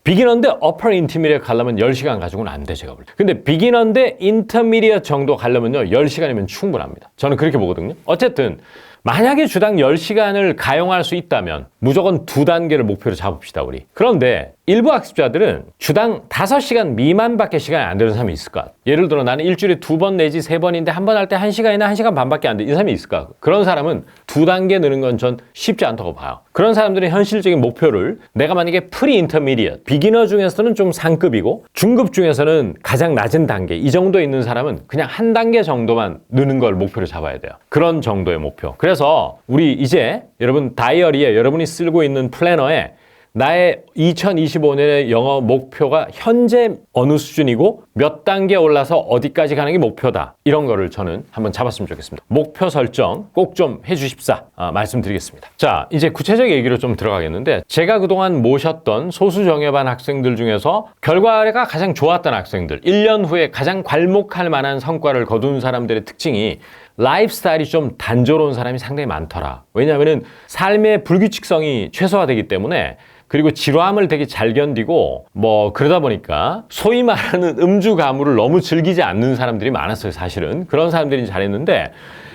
비기너인데 upper intermediate 가려면 10시간 가지고는 안 돼, 제가 볼 때. 근데 비기너인데 intermediate 정도 가려면요 10시간이면 충분합니다. 저는 그렇게 보거든요. 어쨌든 만약에 주당 10시간을 가용할 수 있다면 무조건 2단계를 목표로 잡읍시다, 우리. 그런데 일부 학습자들은 주당 5시간 미만밖에 시간이 안 되는 사람이 있을 것 같아요. 예를 들어 나는 일주일에 2번 내지 3번인데 한 번 할 때 1시간이나 1시간 반밖에 안 돼. 이 사람이 있을 것 같아요. 그런 사람은 2단계 느는 건 전 쉽지 않다고 봐요. 그런 사람들의 현실적인 목표를 내가 만약에 프리 인터미디엇, 비기너 중에서는 좀 상급이고 중급 중에서는 가장 낮은 단계, 이 정도에 있는 사람은 그냥 한 단계 정도만 느는 걸 목표로 잡아야 돼요. 그런 정도의 목표. 그래서 우리 이제 여러분 다이어리에, 여러분이 쓰고 있는 플래너에 나의 2025년의 영어 목표가 현재 어느 수준이고 몇 단계 올라서 어디까지 가는 게 목표다, 이런 거를 저는 한번 잡았으면 좋겠습니다. 목표 설정 꼭 좀 해주십사 말씀드리겠습니다. 자, 이제 구체적 얘기로 좀 들어가겠는데, 제가 그동안 모셨던 소수 정예반 학생들 중에서 결과가 가장 좋았던 학생들, 1년 후에 가장 괄목할 만한 성과를 거둔 사람들의 특징이 라이프 스타일이 좀 단조로운 사람이 상당히 많더라. 왜냐하면 삶의 불규칙성이 최소화되기 때문에, 그리고 지루함을 되게 잘 견디고 뭐 그러다 보니까 소위 말하는 음주 가무를 너무 즐기지 않는 사람들이 많았어요. 사실은 그런 사람들이 잘했는데,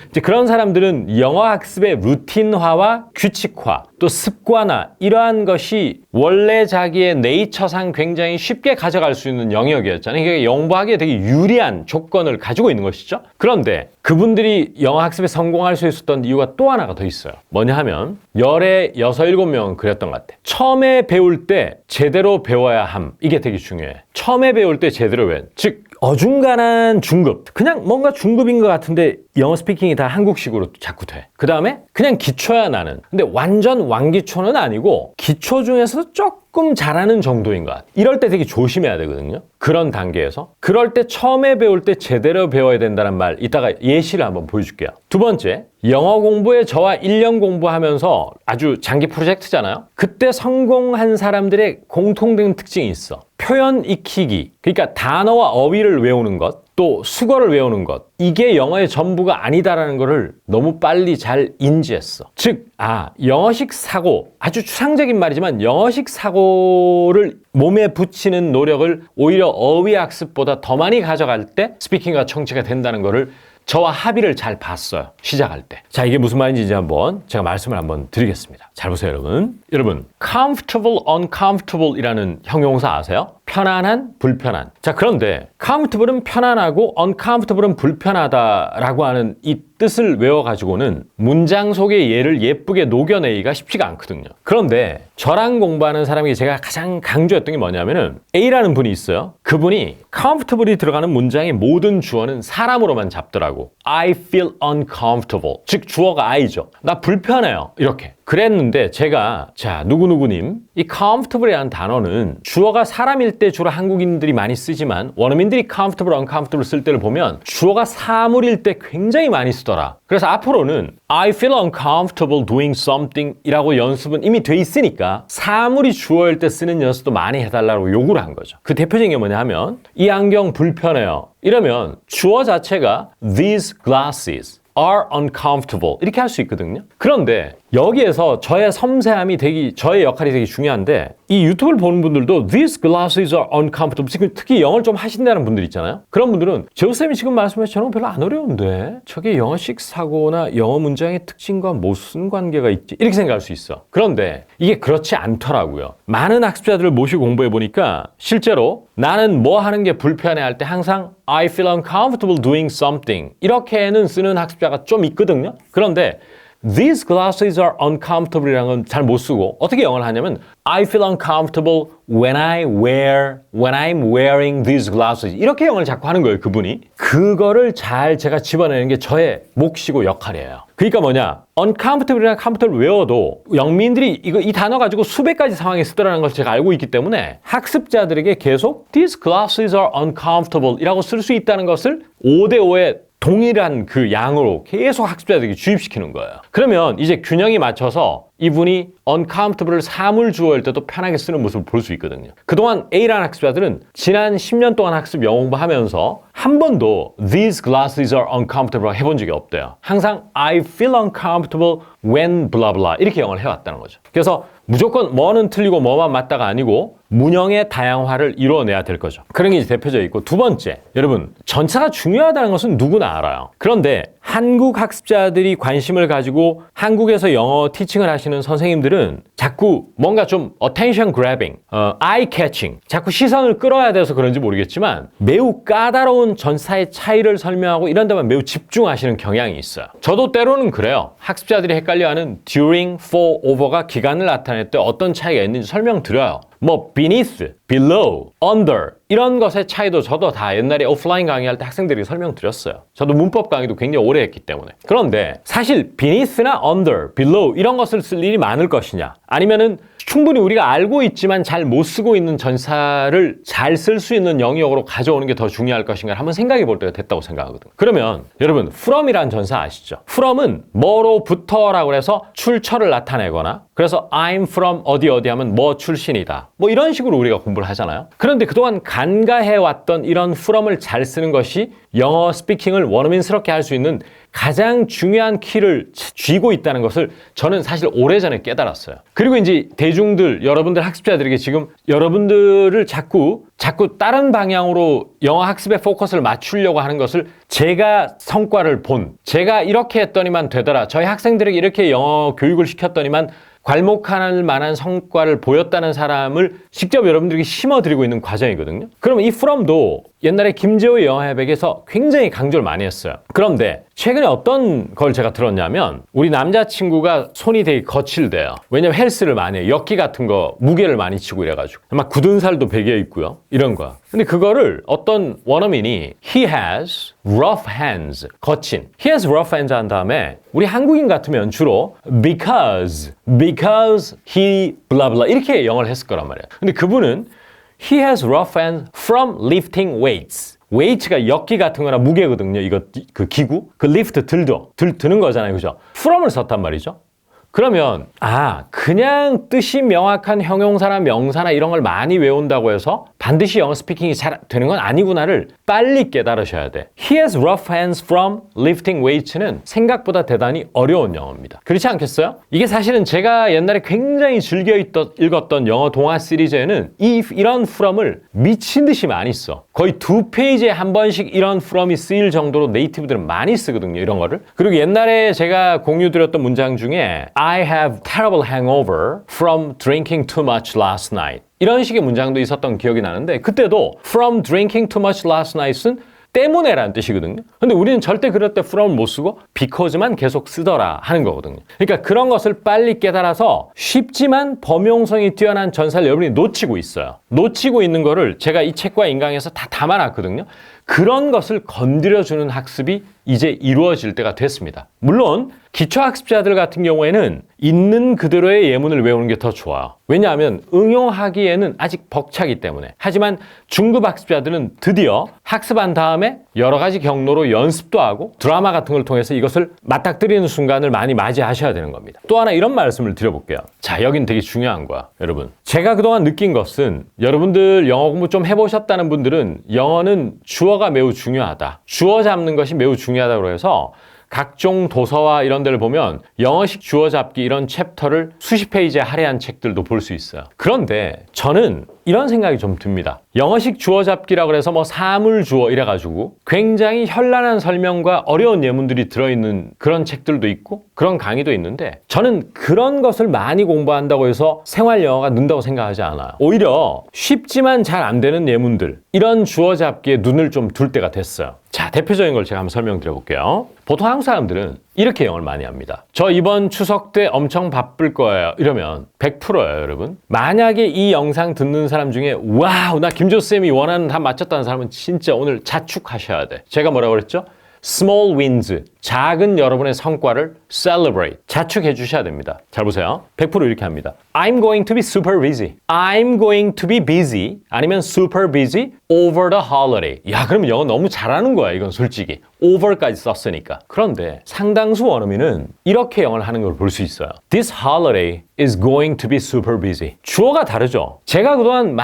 이제 그런 사람들은 영어 학습의 루틴화와 규칙화, 또 습관화, 이러한 것이 원래 자기의 네이처상 굉장히 쉽게 가져갈 수 있는 영역이었잖아요. 이게 영어하기에 되게 유리한 조건을 가지고 있는 것이죠. 그런데 그분들이 영어 학습에 성공할 수 있었던 이유가 또 하나가 더 있어요. 뭐냐 하면 열에 6, 7명은 그랬던 것 같아. 처음에 배울 때 제대로 배워야 함. 이게 되게 중요해. 처음에 배울 때 제대로 즉 어중간한 중급, 그냥 뭔가 중급인 것 같은데 영어 스피킹이 다 한국식으로 자꾸 돼. 그 다음에 그냥 기초야 나는. 근데 완전 왕기초는 아니고 기초 중에서도 조금 잘하는 정도인 것 같아. 이럴 때 되게 조심해야 되거든요. 그런 단계에서. 그럴 때 처음에 배울 때 제대로 배워야 된다는 말 이따가 예시를 한번 보여줄게요. 두 번째, 영어 공부에 저와 1년 공부하면서 아주 장기 프로젝트잖아요. 그때 성공한 사람들의 공통된 특징이 있어. 표현 익히기, 그러니까 단어와 어휘를 외우는 것, 또 수거를 외우는 것, 이게 영어의 전부가 아니다라는 것을 너무 빨리 잘 인지했어. 즉, 영어식 사고, 아주 추상적인 말이지만 영어식 사고를 몸에 붙이는 노력을 오히려 어휘 학습보다 더 많이 가져갈 때 스피킹과 청취가 된다는 것을 저와 합의를 잘 봤어요. 시작할 때. 자, 이게 무슨 말인지 이제 한번 제가 말씀을 한번 드리겠습니다. 잘 보세요, 여러분. 여러분, comfortable, uncomfortable 이라는 형용사 아세요? 편안한, 불편한. 자, 그런데 comfortable은 편안하고 uncomfortable은 불편하다라고 하는 이 뜻을 외워가지고는 문장 속의 예를 예쁘게 녹여내기가 쉽지가 않거든요. 그런데 저랑 공부하는 사람이 제가 가장 강조했던 게 뭐냐면은 A라는 분이 있어요. 그분이 comfortable이 들어가는 문장의 모든 주어는 사람으로만 잡더라고. I feel uncomfortable. 즉 주어가 I죠. 나 불편해요. 이렇게. 그랬는데 제가 자 누구누구님 이 comfortable이라는 단어는 주어가 사람일 때 주로 한국인들이 많이 쓰지만 원어민들이 comfortable, uncomfortable 쓸 때를 보면 주어가 사물일 때 굉장히 많이 쓰더라. 그래서 앞으로는 I feel uncomfortable doing something 이라고 연습은 이미 돼 있으니까 사물이 주어일 때 쓰는 연습도 많이 해달라고 요구를 한 거죠. 그 대표적인 게 뭐냐 하면 이 안경 불편해요. 이러면 주어 자체가 these glasses are uncomfortable 이렇게 할 수 있거든요. 그런데 여기에서 저의 섬세함이 저의 역할이 되게 중요한데 이 유튜브를 보는 분들도 these glasses are uncomfortable 지금 특히 영어를 좀 하신다는 분들 있잖아요. 그런 분들은 제우쌤이 지금 말씀하신 저는 별로 안 어려운데 저게 영어식 사고나 영어 문장의 특징과 무슨 관계가 있지? 이렇게 생각할 수 있어. 그런데 이게 그렇지 않더라고요. 많은 학습자들을 모시고 공부해 보니까 실제로 나는 뭐 하는 게 불편해 할 때 항상 I feel uncomfortable doing something 이렇게는 쓰는 학습자가 좀 있거든요. 그런데 These glasses are uncomfortable 이라는 건 잘 못 쓰고 어떻게 영어를 하냐면 I feel uncomfortable when I'm wearing these glasses 이렇게 영어를 자꾸 하는 거예요, 그분이. 그거를 잘 제가 집어내는 게 저의 몫이고 역할이에요. 그러니까 뭐냐, uncomfortable이나 comfortable 외워도 영민들이 이 단어 가지고 수백 가지 상황에 쓰더라는 것을 제가 알고 있기 때문에 학습자들에게 계속 these glasses are uncomfortable 이라고 쓸 수 있다는 것을 5대5의 동일한 그 양으로 계속 학습자들에게 주입시키는 거예요. 그러면 이제 균형이 맞춰서 이분이 uncomfortable을 사물 주어일 때도 편하게 쓰는 모습을 볼 수 있거든요. 그동안 A라는 학습자들은 지난 10년 동안 학습 영어 공부하면서 한 번도 these glasses are uncomfortable 해본 적이 없대요. 항상 I feel uncomfortable when blah blah 이렇게 영어를 해왔다는 거죠. 그래서 무조건 뭐는 틀리고 뭐만 맞다가 아니고 문형의 다양화를 이루어내야 될 거죠. 그런 게 이제 대표적이고 있고 두 번째, 여러분 전차가 중요하다는 것은 누구나 알아요. 그런데 한국 학습자들이 관심을 가지고 한국에서 영어 티칭을 하시는 선생님들은 자꾸 뭔가 좀 attention grabbing, eye catching, 자꾸 시선을 끌어야 돼서 그런지 모르겠지만 매우 까다로운 전사의 차이를 설명하고 이런 데만 매우 집중하시는 경향이 있어요. 저도 때로는 그래요. 학습자들이 헷갈려하는 during, for, over가 기간을 나타낼 때 어떤 차이가 있는지 설명드려요. 뭐 beneath, below, under 이런 것의 차이도 저도 다 옛날에 오프라인 강의할 때 학생들에게 설명드렸어요. 저도 문법 강의도 굉장히 오래 했기 때문에. 그런데 사실 beneath나 under, below 이런 것을 쓸 일이 많을 것이냐 아니면은 충분히 우리가 알고 있지만 잘 못 쓰고 있는 전사를 잘 쓸 수 있는 영역으로 가져오는 게 더 중요할 것인가 한번 생각해 볼 때가 됐다고 생각하거든요. 그러면 여러분 from이라는 전사 아시죠? from은 뭐로부터라고 해서 출처를 나타내거나 그래서 I'm from 어디 하면 뭐 출신이다. 뭐 이런 식으로 우리가 공부를 하잖아요. 그런데 그동안 간과해왔던 이런 from을 잘 쓰는 것이 영어 스피킹을 원어민스럽게 할 수 있는 가장 중요한 키를 쥐고 있다는 것을 저는 사실 오래전에 깨달았어요. 그리고 이제 대중들, 여러분들 학습자들에게 지금 여러분들을 자꾸 다른 방향으로 영어 학습에 포커스를 맞추려고 하는 것을 제가 성과를 제가 이렇게 했더니만 되더라. 저희 학생들에게 이렇게 영어 교육을 시켰더니만 괄목할 만한 성과를 보였다는 사람을 직접 여러분들에게 심어드리고 있는 과정이거든요. 그럼 이 from도 옛날에 김재호의 영어회백에서 굉장히 강조를 많이 했어요. 그런데 최근에 어떤 걸 제가 들었냐면 우리 남자친구가 손이 되게 거칠대요. 왜냐면 헬스를 많이 해요. 역기 같은 거 무게를 많이 치고 이래가지고 막 굳은 살도 배겨 있고요. 이런 거야. 근데 그거를 어떤 원어민이 He has rough hands, 거친. He has rough hands 한 다음에 우리 한국인 같으면 주로 because he blah blah 이렇게 영어를 했을 거란 말이에요. 근데 그분은 He has rough hands from lifting weights. 웨이트가 역기 같은 거나 무게거든요. 이거 그 기구. 그 리프트 드는 거잖아요. 그죠? from을 썼단 말이죠. 그러면 그냥 뜻이 명확한 형용사나 명사나 이런 걸 많이 외운다고 해서 반드시 영어 스피킹이 잘 되는 건 아니구나를 빨리 깨달으셔야 돼. He has rough hands from lifting weights는 생각보다 대단히 어려운 영어입니다. 그렇지 않겠어요? 이게 사실은 제가 옛날에 굉장히 즐겨 읽었던 영어 동화 시리즈에는 이런 from을 미친 듯이 많이 써. 거의 2페이지에 한 번씩 이런 from이 쓰일 정도로 네이티브들은 많이 쓰거든요. 이런 거를. 그리고 옛날에 제가 공유드렸던 문장 중에 I have terrible hangover from drinking too much last night. 이런 식의 문장도 있었던 기억이 나는데 그때도 from drinking too much last night은 때문에라는 뜻이거든요. 근데 우리는 절대 그럴 때 from을 못 쓰고 because만 계속 쓰더라 하는 거거든요. 그러니까 그런 것을 빨리 깨달아서 쉽지만 범용성이 뛰어난 전사를 여러분이 놓치고 있어요. 놓치고 있는 거를 제가 이 책과 인강에서 다 담아놨거든요. 그런 것을 건드려주는 학습이 이제 이루어질 때가 됐습니다. 물론 기초학습자들 같은 경우에는 있는 그대로의 예문을 외우는 게 더 좋아요. 왜냐하면 응용하기에는 아직 벅차기 때문에. 하지만 중급 학습자들은 드디어 학습한 다음에 여러 가지 경로로 연습도 하고 드라마 같은 걸 통해서 이것을 맞닥뜨리는 순간을 많이 맞이하셔야 되는 겁니다. 또 하나 이런 말씀을 드려볼게요. 자, 여긴 되게 중요한 거야, 여러분. 제가 그동안 느낀 것은 여러분들 영어 공부 좀 해보셨다는 분들은 영어는 주어가 매우 중요하다. 주어 잡는 것이 매우 중요하다고 해서 각종 도서와 이런 데를 보면 영어식 주어 잡기 이런 챕터를 수십 페이지에 할애한 책들도 볼 수 있어요. 그런데 저는 이런 생각이 좀 듭니다. 영어식 주어 잡기라고 해서 뭐 사물 주어 이래가지고 굉장히 현란한 설명과 어려운 예문들이 들어있는 그런 책들도 있고 그런 강의도 있는데 저는 그런 것을 많이 공부한다고 해서 생활 영어가 는다고 생각하지 않아요. 오히려 쉽지만 잘 안 되는 예문들 이런 주어 잡기에 눈을 좀 둘 때가 됐어요. 자, 대표적인 걸 제가 한번 설명드려 볼게요. 보통 한국 사람들은 이렇게 영어를 많이 합니다. 저 이번 추석 때 엄청 바쁠 거예요. 이러면 100%예요, 여러분. 만약에 이 영상 듣는 사람 중에 와우, 나 김조쌤이 원하는 답 맞췄다는 사람은 진짜 오늘 자축하셔야 돼. 제가 뭐라고 그랬죠? Small wins, 작은 여러분의 성과를 celebrate, 자축해 주셔야 됩니다. 잘 보세요. 100% 이렇게 합니다. I'm going to be super busy. I'm going to be busy. 아니면 super busy over the holiday. 야, 그럼 영어 너무 잘하는 거야, 이건 솔직히. over까지 썼으니까. 그런데 상당수 원어민은 이렇게 영어를 하는 걸 볼 수 있어요. This holiday is going to be super busy. 주어가 다르죠. 제가 그동안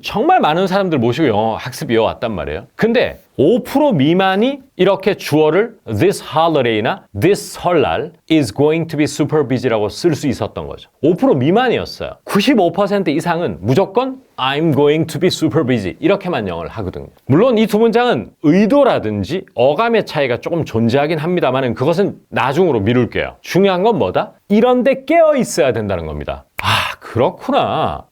정말 많은 사람들 모시고 영어 학습 이어왔단 말이에요. 근데 5% 미만이 이렇게 주어를 this holiday나 this 설날 is going to be super busy라고 쓸 수 있었던 거죠. 5% 미만이었어요. 95% 이상은 무조건 I'm going to be super busy 이렇게만 영어를 하거든요. 물론 이 두 문장은 의도라든지 어감의 차이가 조금 존재하긴 합니다만 그것은 나중으로 미룰게요. 중요한 건 뭐다? 이런데 깨어 있어야 된다는 겁니다. 그렇구나.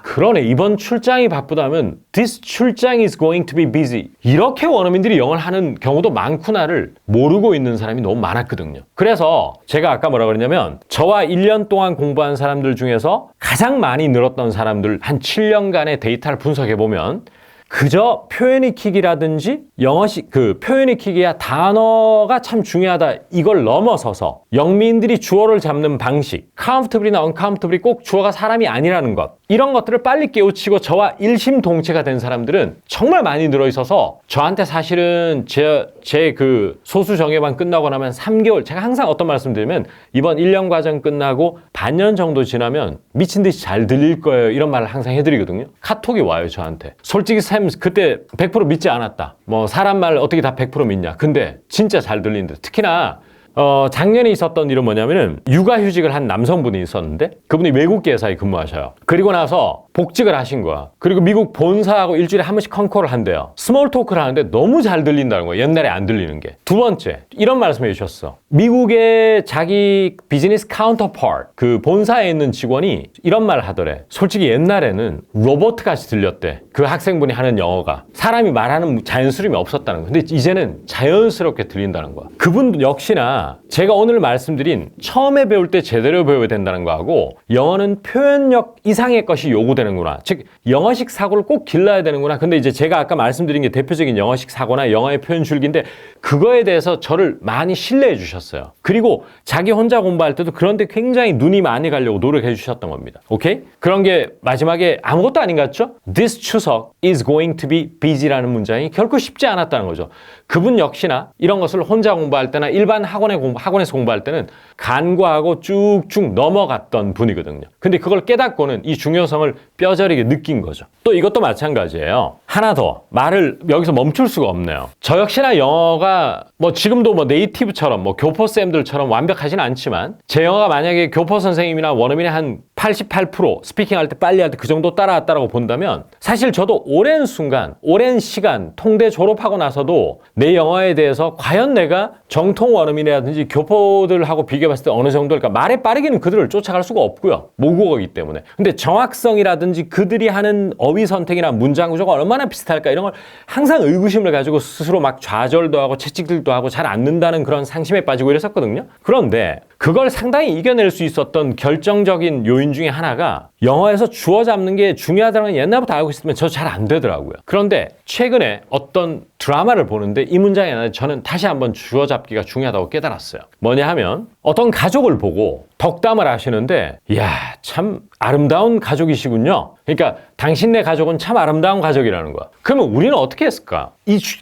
그러네. 이번 출장이 바쁘다면 this 출장 is going to be busy. 이렇게 원어민들이 영어를 하는 경우도 많구나를 모르고 있는 사람이 너무 많았거든요. 그래서 제가 아까 뭐라고 그랬냐면 저와 1년 동안 공부한 사람들 중에서 가장 많이 늘었던 사람들 한 7년간의 데이터를 분석해보면 그저 표현 익히기라든지 영어식 표현 익히기야 단어가 참 중요하다 이걸 넘어서서 영미인들이 주어를 잡는 방식 comfortably나 uncomfortably 꼭 주어가 사람이 아니라는 것 이런 것들을 빨리 깨우치고 저와 일심동체가 된 사람들은 정말 많이 늘어있어서 저한테 사실은 제 소수 정예반 끝나고 나면 3개월 제가 항상 어떤 말씀 드리면 이번 1년 과정 끝나고 반년 정도 지나면 미친 듯이 잘 들릴 거예요 이런 말을 항상 해드리거든요. 카톡이 와요 저한테. 솔직히 쌤 그때 100% 믿지 않았다. 뭐 사람 말 어떻게 다 100% 믿냐. 근데 진짜 잘 들리는데 특히나 작년에 있었던 일은 뭐냐면은 육아휴직을 한 남성분이 있었는데 그분이 외국계 회사에 근무하셔요. 그리고 나서 복직을 하신 거야. 그리고 미국 본사하고 일주일에 한 번씩 컨콜을 한대요. 스몰 토크를 하는데 너무 잘 들린다는 거야. 옛날에 안 들리는 게. 두 번째, 이런 말씀해 주셨어. 미국의 자기 비즈니스 카운터파트, 그 본사에 있는 직원이 이런 말을 하더래. 솔직히 옛날에는 로봇 같이 들렸대. 그 학생분이 하는 영어가. 사람이 말하는 자연스러움이 없었다는 거야. 근데 이제는 자연스럽게 들린다는 거야. 그분 역시나 제가 오늘 말씀드린 처음에 배울 때 제대로 배워야 된다는 거하고 영어는 표현력 이상의 것이 요구되는구나. 즉 영어식 사고를 꼭 길러야 되는구나. 근데 이제 제가 아까 말씀드린 게 대표적인 영어식 사고나 영어의 표현 줄기인데 그거에 대해서 저를 많이 신뢰해 주셨어요. 그리고 자기 혼자 공부할 때도 그런데 굉장히 눈이 많이 가려고 노력해 주셨던 겁니다. 오케이? 그런 게 마지막에 아무것도 아닌 것 같죠? This 추석 is going to be busy라는 문장이 결코 쉽지 않았다는 거죠. 그분 역시나 이런 것을 혼자 공부할 때나 일반 학원에서 공부할 때는 간과하고 쭉쭉 넘어갔던 분이거든요. 근데 그걸 깨닫고는 이 중요성을 뼈저리게 느낀 거죠. 또 이것도 마찬가지예요. 하나 더 말을 여기서 멈출 수가 없네요. 저 역시나 영어가 뭐 지금도 뭐 네이티브처럼 뭐 교포쌤들처럼 완벽하진 않지만 제 영어가 만약에 교포 선생님이나 원어민의 한 88% 스피킹할 때 빨리 할 때 그 정도 따라왔다라고 본다면 사실 저도 오랜 순간, 오랜 시간 통대 졸업하고 나서도 내 영어에 대해서 과연 내가 정통 원어민이라든지 교포들하고 비교해봤을 때 어느 정도일까? 말에 빠르게는 그들을 쫓아갈 수가 없고요. 모국어이기 때문에. 근데 정확성이라든지 그들이 하는 어휘 선택이나 문장 구조가 얼마나 비슷할까? 이런 걸 항상 의구심을 가지고 스스로 막 좌절도 하고 채찍질도 하고 잘 안 는다는 그런 상심에 빠지고 이랬었거든요. 그런데 그걸 상당히 이겨낼 수 있었던 결정적인 요인 중에 하나가 영어에서 주어 잡는 게 중요하다는 건 옛날부터 알고 있으면 저 잘 안 되더라고요. 그런데 최근에 어떤 드라마를 보는데 이 문장에 저는 다시 한번 주어 잡기가 중요하다고 깨달았어요. 뭐냐 하면 어떤 가족을 보고 덕담을 하시는데 이야 참 아름다운 가족이시군요. 그러니까 당신네 가족은 참 아름다운 가족이라는 거야. 그러면 우리는 어떻게 했을까?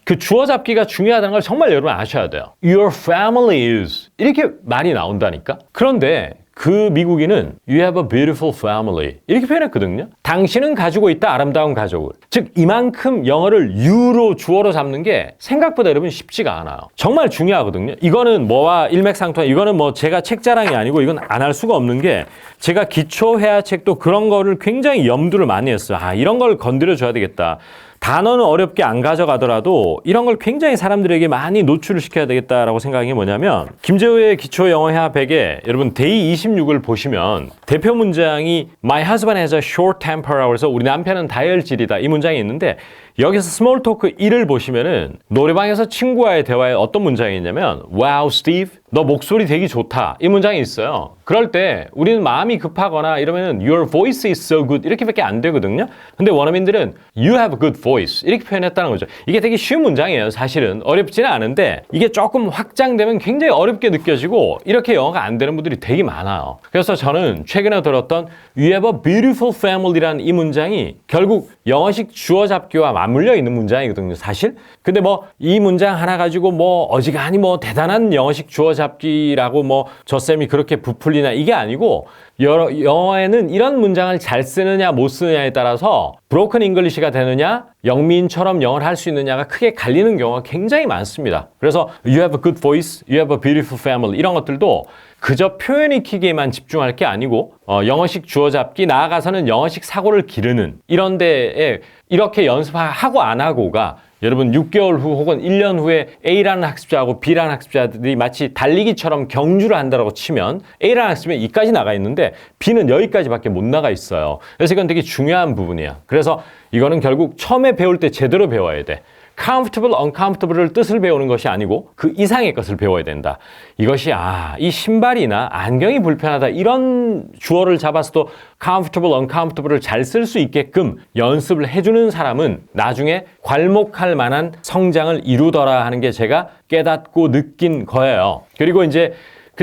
그 주어 잡기가 중요하다는 걸 정말 여러분 아셔야 돼요. Your family is 이렇게 말이 나온다니까. 그런데 그 미국인은 You have a beautiful family 이렇게 표현했거든요. 당신은 가지고 있다 아름다운 가족을. 즉 이만큼 영어를 you로 주어로 잡는 게 생각보다 여러분 쉽지가 않아요. 정말 중요하거든요. 이거는 뭐와 일맥상통해. 이거는 뭐 제가 책 자랑이 아니고 이건 안 할 수가 없는 게 제가 기초 회화책도 그런 거를 굉장히 염두를 많이 했어요. 아 이런 걸 건드려 줘야 되겠다. 단어는 어렵게 안 가져가더라도 이런 걸 굉장히 사람들에게 많이 노출을 시켜야 되겠다라고 생각한 게 뭐냐면 김재호의 기초 영어 회화 100에 여러분 데이 26을 보시면 대표 문장이 My husband has a short temper라고 해서 우리 남편은 다혈질이다 이 문장이 있는데 여기서 스몰 토크 1을 보시면은 노래방에서 친구와의 대화에 어떤 문장이 있냐면 Wow, Steve, 너 목소리 되게 좋다 이 문장이 있어요. 그럴 때 우리는 마음이 급하거나 이러면은 Your voice is so good 이렇게밖에 안 되거든요. 근데 원어민들은 You have a good voice 이렇게 표현했다는 거죠. 이게 되게 쉬운 문장이에요. 사실은 어렵지는 않은데 이게 조금 확장되면 굉장히 어렵게 느껴지고 이렇게 영어가 안 되는 분들이 되게 많아요. 그래서 저는 최근에 들었던 You have a beautiful family라는 이 문장이 결국 영어식 주어 잡기와 맞물려 있는 문장이거든요, 사실. 근데 뭐 이 문장 하나 가지고 뭐 어지간히 뭐 대단한 영어식 주어 잡기라고 뭐 저 쌤이 그렇게 부풀리나 이게 아니고 영어에는 이런 문장을 잘 쓰느냐 못 쓰느냐에 따라서 브로큰 잉글리시가 되느냐 영미인처럼 영어를 할 수 있느냐가 크게 갈리는 경우가 굉장히 많습니다. 그래서 You have a good voice, You have a beautiful family 이런 것들도 그저 표현 익히기에만 집중할 게 아니고 영어식 주어 잡기 나아가서는 영어식 사고를 기르는 이런 데에 이렇게 연습하고 안 하고가 여러분 6개월 후 혹은 1년 후에 A라는 학습자하고 B라는 학습자들이 마치 달리기처럼 경주를 한다고 치면 A라는 학습자는 이까지 나가 있는데 B는 여기까지밖에 못 나가 있어요. 그래서 이건 되게 중요한 부분이야. 그래서 이거는 결국 처음에 배울 때 제대로 배워야 돼. comfortable, uncomfortable을 뜻을 배우는 것이 아니고 그 이상의 것을 배워야 된다. 이것이 이 신발이나 안경이 불편하다 이런 주어를 잡아서도 comfortable, uncomfortable을 잘 쓸 수 있게끔 연습을 해주는 사람은 나중에 괄목할 만한 성장을 이루더라 하는 게 제가 깨닫고 느낀 거예요. 그리고 이제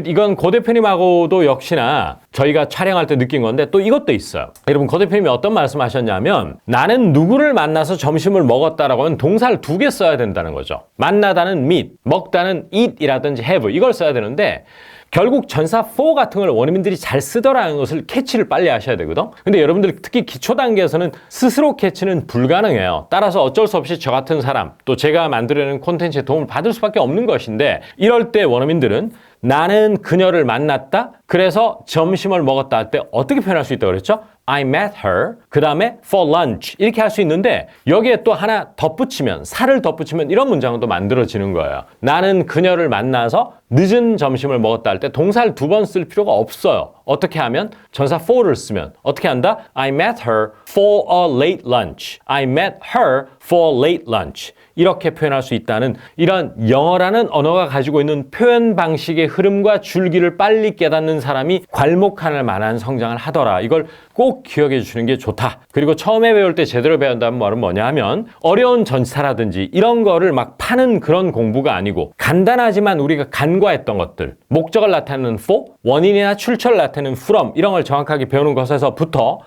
이건 고 대표님하고도 역시나 저희가 촬영할 때 느낀 건데 또 이것도 있어요. 여러분 고 대표님이 어떤 말씀하셨냐면 나는 누구를 만나서 점심을 먹었다라고 하면 동사를 2개 써야 된다는 거죠. 만나다는 meet, 먹다는 eat이라든지 have 이걸 써야 되는데 결국 전사 for 같은 걸 원어민들이 잘 쓰더라는 것을 캐치를 빨리 하셔야 되거든. 근데 여러분들 특히 기초 단계에서는 스스로 캐치는 불가능해요. 따라서 어쩔 수 없이 저 같은 사람 또 제가 만들어내는 콘텐츠에 도움을 받을 수밖에 없는 것인데 이럴 때 원어민들은 나는 그녀를 만났다 그래서 점심을 먹었다 할 때 어떻게 표현할 수 있다고 그랬죠? I met her. 그 다음에 for lunch. 이렇게 할 수 있는데 여기에 또 하나 덧붙이면, 살을 덧붙이면 이런 문장은 또 만들어지는 거예요. 나는 그녀를 만나서 늦은 점심을 먹었다 할 때 동사를 두 번 쓸 필요가 없어요. 어떻게 하면? 전사 for를 쓰면 어떻게 한다? I met her for a late lunch. I met her for a late lunch. 이렇게 표현할 수 있다는 이런 영어라는 언어가 가지고 있는 표현 방식의 흐름과 줄기를 빨리 깨닫는 사람이 괄목할 만한 성장을 하더라. 이걸 꼭 기억해 주시는 게 좋다. 그리고 처음에 배울 때 제대로 배운다는 말은 뭐냐 하면 어려운 전치사라든지 이런 거를 막 파는 그런 공부가 아니고 간단하지만 우리가 간과했던 것들, 목적을 나타내는 for, 원인이나 출처를 나타내는 from 이런 걸 정확하게 배우는 것에서부터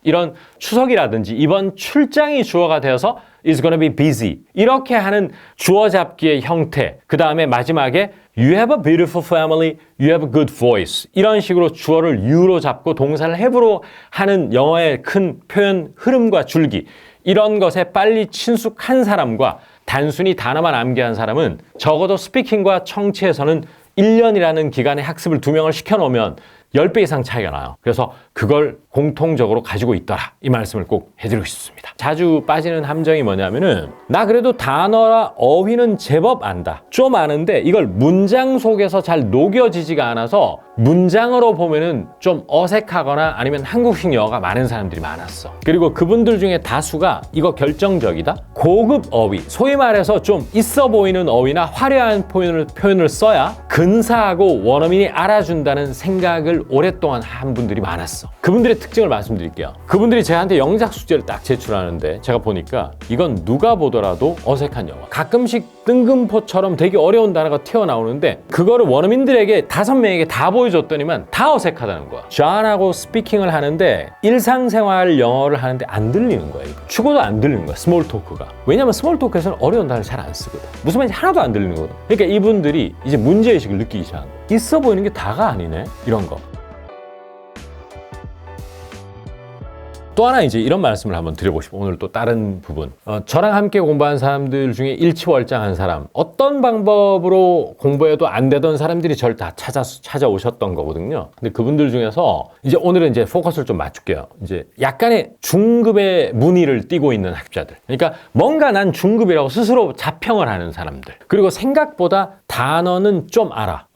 이런 추석이라든지 이번 출장이 주어가 되어서 is gonna be busy 이렇게 하는 주어 잡기의 형태, 그 다음에 마지막에 you have a beautiful family, you have a good voice 이런 식으로 주어를 you로 잡고 동사를 have로 하는 영어의 큰 표현 흐름과 줄기, 이런 것에 빨리 친숙한 사람과 단순히 단어만 암기한 사람은 적어도 스피킹과 청취에서는 1년이라는 기간의 학습을 2명을 시켜놓으면 10배 이상 차이가 나요. 그래서 그걸 공통적으로 가지고 있더라. 이 말씀을 꼭 해드리고 싶습니다. 자주 빠지는 함정이 뭐냐면은 나 그래도 단어나 어휘는 제법 안다. 좀 아는데 이걸 문장 속에서 잘 녹여지지가 않아서 문장으로 보면은 좀 어색하거나 아니면 한국식 영어가 많은 사람들이 많았어. 그리고 그분들 중에 다수가 이거 결정적이다. 고급 어휘, 소위 말해서 좀 있어 보이는 어휘나 화려한 표현을 써야 근사하고 원어민이 알아준다는 생각을 오랫동안 한 분들이 많았어. 그분들의 특징을 말씀드릴게요. 그분들이 저한테 영작 숙제를 딱 제출하는데 제가 보니까 이건 누가 보더라도 어색한 영어. 가끔씩 뜬금포처럼 되게 어려운 단어가 튀어나오는데 그거를 원어민들에게 5명에게 다 보여줬더니만 다 어색하다는 거야. 존하고 스피킹을 하는데 일상생활 영어를 하는데 안 들리는 거야. 축어도 안 들리는 거야. 스몰 토크가. 왜냐면 스몰 토크에서는 어려운 단어를 잘 안 쓰거든. 무슨 말인지 하나도 안 들리는 거거든. 그러니까 이분들이 이제 문제의식을 느끼기 시작한 거야. 있어 보이는 게 다가 아니네. 이런 거. 또 하나 이제 이런 말씀을 한번 드려보고 싶어요. 오늘 또 다른 부분. 저랑 함께 공부한 사람들 중에 일치월장한 사람, 어떤 방법으로 공부해도 안 되던 사람들이 저를 다 찾아오셨던 거거든요. 근데 그분들 중에서 이제 오늘은 이제 포커스를 좀 맞출게요. 이제 약간의 중급의 무늬를 띠고 있는 학자들. 그러니까 뭔가 난 중급이라고 스스로 자평을 하는 사람들. 그리고 생각보다 단어는 좀 알아.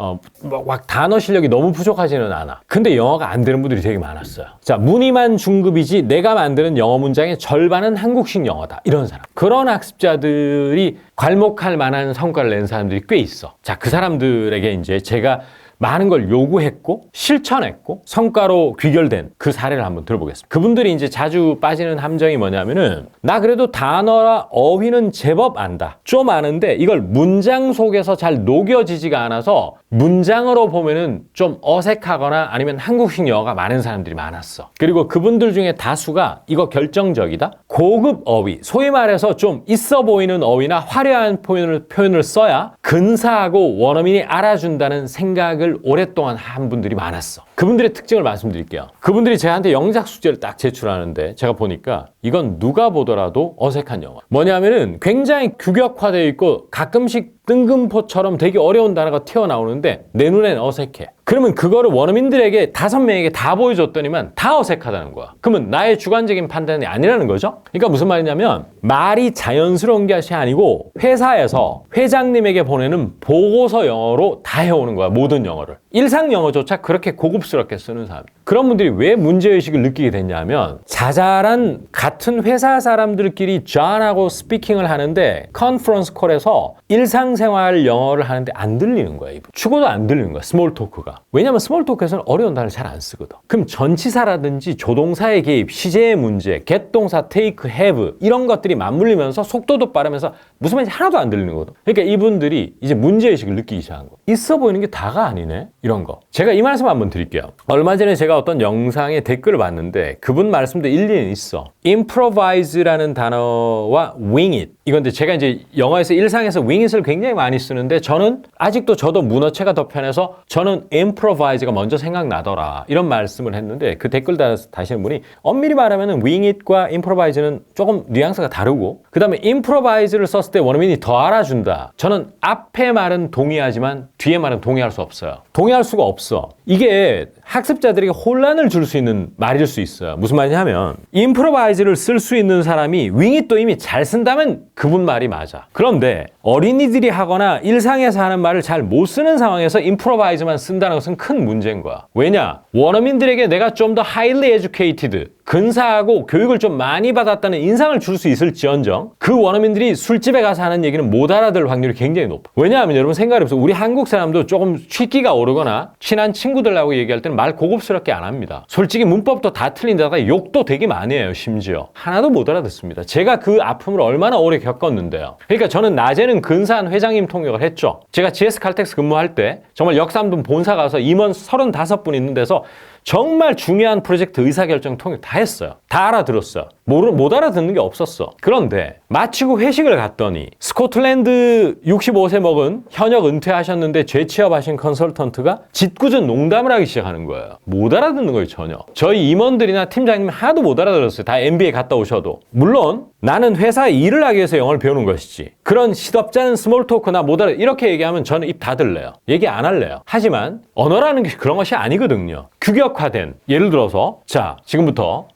막 단어 실력이 너무 부족하지는 않아. 근데 영어가 안 되는 분들이 되게 많았어요. 자, 무늬만 중급이지 내가 만드는 영어 문장의 절반은 한국식 영어다. 이런 사람. 그런 학습자들이 괄목할 만한 성과를 낸 사람들이 꽤 있어. 자, 그 사람들에게 이제 제가 많은 걸 요구했고 실천했고 성과로 귀결된 그 사례를 한번 들어보겠습니다. 그분들이 이제 자주 빠지는 함정이 뭐냐면은 나 그래도 단어나 어휘는 제법 안다. 좀 아는데 이걸 문장 속에서 잘 녹여지지가 않아서 문장으로 보면은 좀 어색하거나 아니면 한국식 영어가 많은 사람들이 많았어. 그리고 그분들 중에 다수가 이거 결정적이다. 고급 어휘, 소위 말해서 좀 있어 보이는 어휘나 화려한 표현을 써야 근사하고 원어민이 알아준다는 생각을 오랫동안 한 분들이 많았어. 그분들의 특징을 말씀드릴게요. 그분들이 저한테 영작 숙제를 딱 제출하는데 제가 보니까 이건 누가 보더라도 어색한 영어. 뭐냐면은 굉장히 규격화되어 있고 가끔씩 뜬금포처럼 되게 어려운 단어가 튀어나오는데 내 눈엔 어색해. 그러면 그거를 원어민들에게 5명에게 다 보여줬더니만 다 어색하다는 거야. 그러면 나의 주관적인 판단이 아니라는 거죠. 그러니까 무슨 말이냐면 말이 자연스러운 것이 아니고 회사에서 회장님에게 보내는 보고서 영어로 다 해오는 거야. 모든 영어를. 일상 영어조차 그렇게 고급스럽게 쓰는 사람. 그런 분들이 왜 문제의식을 느끼게 됐냐면 자잘한 같은 회사 사람들끼리 존하고 스피킹을 하는데 컨퍼런스 콜에서 일상생활 영어를 하는데 안 들리는 거야. 축어도 안 들리는 거야. 스몰 토크가. 왜냐면 스몰 토크에서는 어려운 단어를 잘 안 쓰거든. 그럼 전치사라든지 조동사의 개입, 시제의 문제, get동사, take, have 이런 것들이 맞물리면서 속도도 빠르면서 무슨 말인지 하나도 안 들리는 거거든. 그러니까 이분들이 이제 문제의식을 느끼기 시작한 거. 있어 보이는 게 다가 아니네. 이런 거. 제가 이 말씀 한번 드릴게요. 얼마 전에 제가 어떤 영상에 댓글을 봤는데 그분 말씀도 일리는 있어. improvise라는 단어와 wing it. 이건데 제가 이제 영어에서 일상에서 wing it을 굉장히 많이 쓰는데 저도 문어체가 더 편해서 저는 improvise가 먼저 생각나더라. 이런 말씀을 했는데 그 댓글 다시는 분이 엄밀히 말하면 wing it과 improvise는 조금 뉘앙스가 다르고 그 다음에 improvise를 썼을 때 원어민이 더 알아준다. 저는 앞에 말은 동의하지만 뒤에 말은 동의할 수 없어요. 동의할 동의할 수가 없어. 이게 학습자들에게 혼란을 줄 수 있는 말일 수 있어요. 무슨 말이냐 하면 improvise를 쓸 수 있는 사람이 윙이 또 이미 잘 쓴다면 그분 말이 맞아. 그런데 어린이들이 하거나 일상에서 하는 말을 잘 못 쓰는 상황에서 improvise만 쓴다는 것은 큰 문제인 거야. 왜냐? 원어민들에게 내가 좀 더 highly educated, 근사하고 교육을 좀 많이 받았다는 인상을 줄 수 있을지언정 그 원어민들이 술집에 가서 하는 얘기는 못 알아들 확률이 굉장히 높아. 왜냐하면 여러분 생각해보세요. 우리 한국 사람도 조금 취기가 오르거나 친한 친구들하고 얘기할 때는 말 고급스럽게 안 합니다. 솔직히 문법도 다 틀린다다가 욕도 되게 많이 해요. 심지어 하나도 못 알아듣습니다. 제가 그 아픔을 얼마나 오래 겪었는데요. 그러니까 저는 낮에는 근사한 회장님 통역을 했죠. 제가 GS 칼텍스 근무할 때 정말 역삼동 본사 가서 임원 35분 있는 데서 정말 중요한 프로젝트 의사결정 통역 다 했어요. 다 알아들었어요. 못 알아듣는 게 없었어. 그런데 마치고 회식을 갔더니 스코틀랜드 65세 먹은 현역 은퇴하셨는데 재취업하신 컨설턴트가 짓궂은 농담을 하기 시작하는 거예요. 못 알아듣는 거예요, 전혀. 저희 임원들이나 팀장님 하나도 못 알아들었어요. 다 MBA 갔다 오셔도. 물론 나는 회사 일을 하기 위해서 영어를 배우는 것이지. 그런 시덥잖은 스몰 토크나 못 알아 이렇게 얘기하면 저는 입 닫을래요. 얘기 안 할래요. 하지만 언어라는 게 그런 것이 아니거든요. 규격화된 예를 들어서 자 지금부터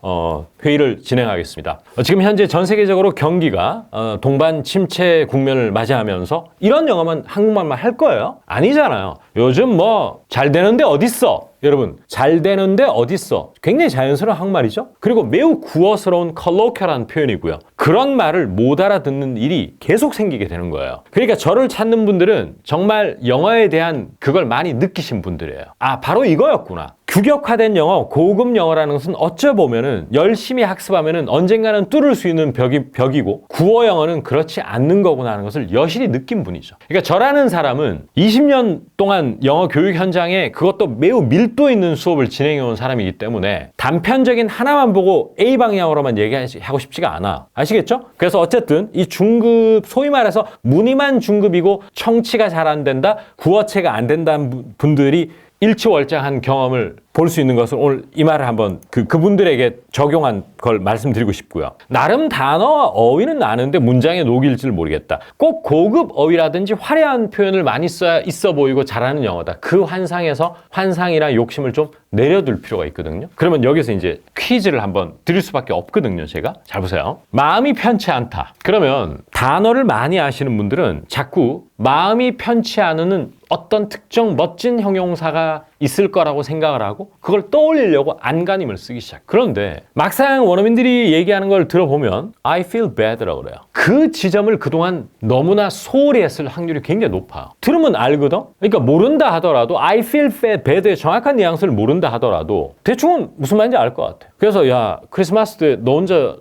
회의를 진행하겠습니다. 지금 현재 전 세계적으로 경기가 동반 침체 국면을 맞이하면서 이런 영어만 한국말만 할 거예요? 아니잖아요. 요즘 뭐 잘 되는데 어딨어? 여러분 잘 되는데 어딨어? 굉장히 자연스러운 한국말이죠. 그리고 매우 구어스러운 컬로키얼한 표현이고요. 그런 말을 못 알아듣는 일이 계속 생기게 되는 거예요. 그러니까 저를 찾는 분들은 정말 영어에 대한 그걸 많이 느끼신 분들이에요. 아 바로 이거였구나. 규격화된 영어, 고급 영어라는 것은 어쩌보면은 열심히 학습하면은 언젠가는 뚫을 수 있는 벽이고 구어 영어는 그렇지 않는 거구나 하는 것을 여실히 느낀 분이죠. 그러니까 저라는 사람은 20년 동안 영어 교육 현장에 그것도 매우 밀도 있는 수업을 진행해온 사람이기 때문에 단편적인 하나만 보고 A 방향으로만 얘기하고 싶지가 않아. 아시겠죠? 그래서 어쨌든 이 중급, 소위 말해서 무늬만 중급이고 청취가 잘 안 된다, 구어체가 안 된다는 분들이 일치월장한 경험을 볼 수 있는 것을 오늘 이 말을 한번 그분들에게 적용한 걸 말씀드리고 싶고요. 나름 단어와 어휘는 아는데 문장에 녹일지를 모르겠다. 꼭 고급 어휘라든지 화려한 표현을 많이 써야 있어 보이고 잘하는 영어다. 그 환상이나 욕심을 좀 내려둘 필요가 있거든요. 그러면 여기서 이제 퀴즈를 한번 드릴 수밖에 없거든요. 제가 잘 보세요. 마음이 편치 않다. 그러면 단어를 많이 아시는 분들은 자꾸 마음이 편치 않은 어떤 특정 멋진 형용사가 있을 거라고 생각을 하고 그걸 떠올리려고 안간힘을 쓰기 시작. 그런데 막상 원어민들이 얘기하는 걸 들어보면 I feel bad라고 그래요. 그 지점을 그동안 너무나 소홀히 했을 확률이 굉장히 높아요. 들으면 알거든? 그러니까 모른다 하더라도 I feel bad의 정확한 뉘앙스를 모른다 하더라도 대충은 무슨 말인지 알 것 같아. 그래서 야 크리스마스 때 너 혼자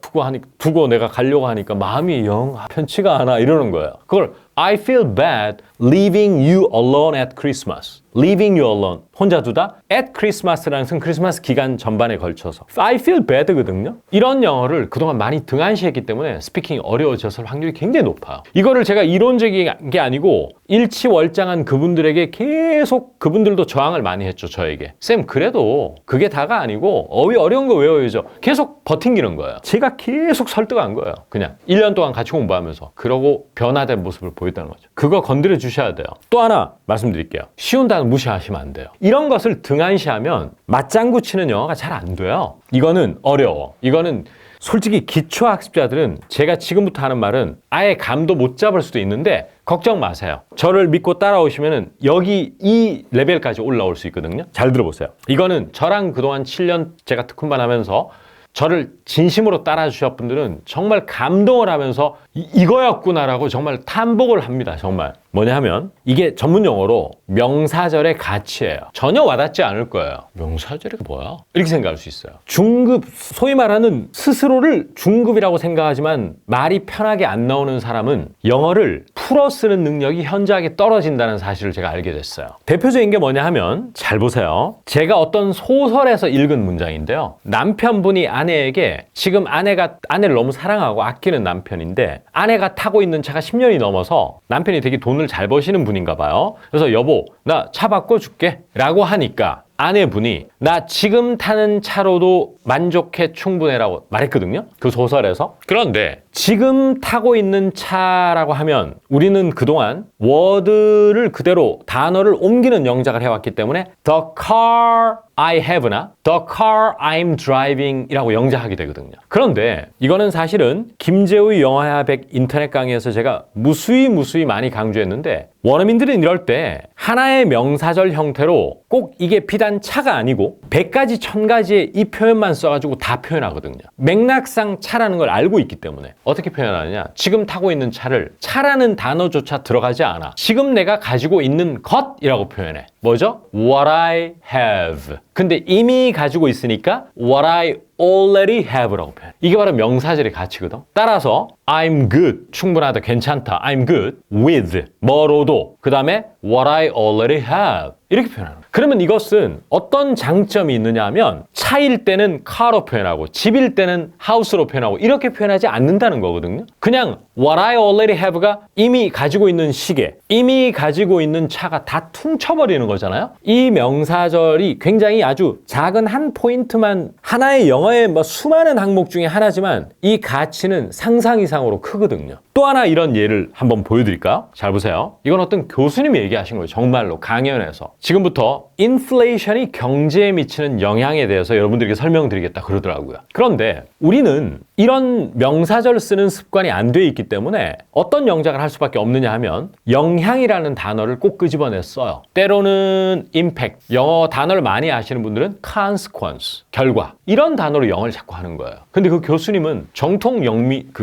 두고 내가 가려고 하니까 마음이 영 편치가 않아 이러는 거예요. 그걸 I feel bad leaving you alone at Christmas. leaving you alone. 혼자 두다. at Christmas라는 것은 크리스마스 기간 전반에 걸쳐서. I feel bad거든요. 이런 영어를 그동안 많이 등한시했기 때문에 스피킹이 어려워졌을 확률이 굉장히 높아요. 이거를 제가 이론적인 게 아니고 일치월장한 그분들에게 계속 그분들도 저항을 많이 했죠. 저에게. 쌤 그래도 그게 다가 아니고 어휘 어려운 거 외워야죠. 계속 버팅기는 거예요. 제가 계속 설득한 거예요. 그냥 1년 동안 같이 공부하면서. 그러고 변화된 모습을 보였다는 거죠. 그거 건드려 주셔야 돼요. 또 하나 말씀드릴게요. 쉬운 단어 무시하시면 안 돼요. 이런 것을 등한시하면 맞장구 치는 영어가 잘 안 돼요. 이거는 어려워. 이거는 솔직히 기초학습자들은 제가 지금부터 하는 말은 아예 감도 못 잡을 수도 있는데 걱정 마세요. 저를 믿고 따라오시면 여기 이 레벨까지 올라올 수 있거든요. 잘 들어보세요. 이거는 저랑 그동안 7년 제가 특훈반 하면서 저를 진심으로 따라주셨던 분들은 정말 감동을 하면서 이거였구나라고 정말 탐복을 합니다. 정말. 뭐냐 하면 이게 전문 용어로 명사절의 가치예요. 전혀 와닿지 않을 거예요. 명사절이 뭐야? 이렇게 생각할 수 있어요. 중급, 소위 말하는 스스로를 중급이라고 생각하지만 말이 편하게 안 나오는 사람은 영어를 풀어 쓰는 능력이 현저하게 떨어진다는 사실을 제가 알게 됐어요. 대표적인 게 뭐냐 하면 잘 보세요. 제가 어떤 소설에서 읽은 문장인데요. 남편분이 아내에게 지금 아내를 너무 사랑하고 아끼는 남편인데 아내가 타고 있는 차가 10년이 넘어서 남편이 되게 돈을 잘 버시는 분인가 봐요. 그래서 여보 나 차 바꿔줄게 라고 하니까 아내분이 나 지금 타는 차로도 만족해 충분해라고 말했거든요. 그 소설에서. 그런데 지금 타고 있는 차라고 하면 우리는 그동안 워드를 그대로 단어를 옮기는 영작을 해왔기 때문에 the car I have나 the car I'm driving 이라고 영작하게 되거든요. 그런데 이거는 사실은 김재우의 영화야백 인터넷 강의에서 제가 무수히 많이 강조했는데 원어민들은 이럴 때 하나의 명사절 형태로 꼭 이게 비단 차가 아니고 100가지 1000가지의 이 표현만 써가지고 다 표현하거든요. 맥락상 차라는 걸 알고 있기 때문에 어떻게 표현하느냐, 지금 타고 있는 차를 차라는 단어조차 들어가지 않아 지금 내가 가지고 있는 것이라고 표현해. 뭐죠? What I have. 근데 이미 가지고 있으니까 What I already have라고 표현해. 이게 바로 명사절의 가치거든. 따라서 I'm good, 충분하다, 괜찮다. I'm good with, 뭐로도. 그 다음에 what I already have. 이렇게 표현하는 거예요. 그러면 이것은 어떤 장점이 있느냐 하면 차일 때는 car로 표현하고 집일 때는 house로 표현하고 이렇게 표현하지 않는다는 거거든요. 그냥 what I already have가 이미 가지고 있는 시계, 이미 가지고 있는 차가 다 퉁쳐버리는 거잖아요. 이 명사절이 굉장히 아주 작은 한 포인트만, 하나의 영어의 뭐 수많은 항목 중에 하나지만 이 가치는 상상 이상으로 크거든요. 또 하나 이런 예를 한번 보여드릴까요? 잘 보세요. 이건 어떤 교수님이 얘기하신 거예요. 정말로 강연에서. 지금부터 인플레이션이 경제에 미치는 영향에 대해서 여러분들에게 설명드리겠다 그러더라고요. 그런데 우리는 이런 명사절 쓰는 습관이 안 돼 있기 때문에 어떤 영작을 할 수밖에 없느냐 하면 영향이라는 단어를 꼭 끄집어내 써요. 때로는 impact, 영어 단어를 많이 아시는 분들은 consequence, 결과, 이런 단어로 영어를 자꾸 하는 거예요. 근데 그 교수님은 정통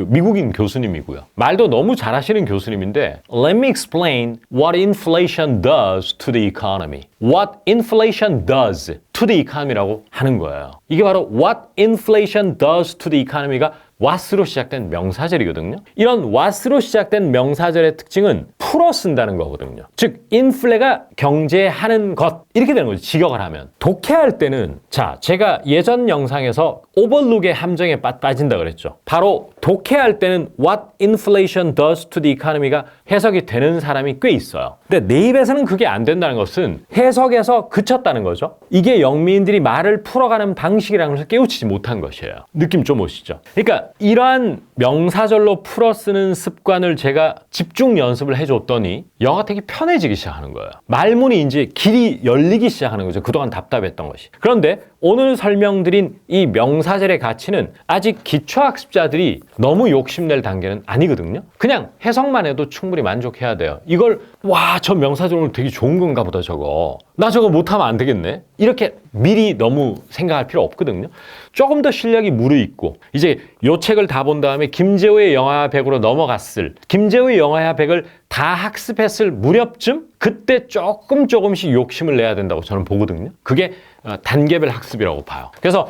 미국인 교수님이고요. 말도 너무 잘하시는 교수님인데 Let me explain what inflation does to the economy. What inflation does to the economy라고 하는 거예요. 이게 바로 what inflation does to the economy가 what으로 시작된 명사절이거든요. 이런 what으로 시작된 명사절의 특징은 풀어 쓴다는 거거든요. 즉 인플레가 경제에 하는 것, 이렇게 되는 거죠. 직역을 하면. 독해할 때는, 자, 제가 예전 영상에서 오버룩의 함정에 빠진다 그랬죠. 바로 독해할 때는 what inflation does to the economy가 해석이 되는 사람이 꽤 있어요. 근데 내 입에서는 그게 안 된다는 것은 해석에서 그쳤다는 거죠. 이게 영미인들이 말을 풀어가는 방식이라는 것을 깨우치지 못한 것이에요. 느낌 좀 오시죠? 그러니까 이러한 명사절로 풀어 쓰는 습관을 제가 집중 연습을 해줬더니 영어가 되게 편해지기 시작하는 거예요. 말문이 이제 길이 열리기 시작하는 거죠. 그동안 답답했던 것이. 그런데 오늘 설명드린 이 명사절의 가치는 아직 기초학습자들이 너무 욕심낼 단계는 아니거든요. 그냥 해석만 해도 충분히 만족해야 돼요. 이걸 와, 저 명사절 오늘 되게 좋은 건가 보다 저거. 나 저거 못하면 안 되겠네. 이렇게 미리 너무 생각할 필요 없거든요. 조금 더 실력이 무르익고 이제 요 책을 다 본 다음에 김재우의 영화야백으로 넘어갔을, 김재우의 영화야백을 다 학습했을 무렵쯤 그때 조금씩 욕심을 내야 된다고 저는 보거든요. 그게 단계별 학습이라고 봐요. 그래서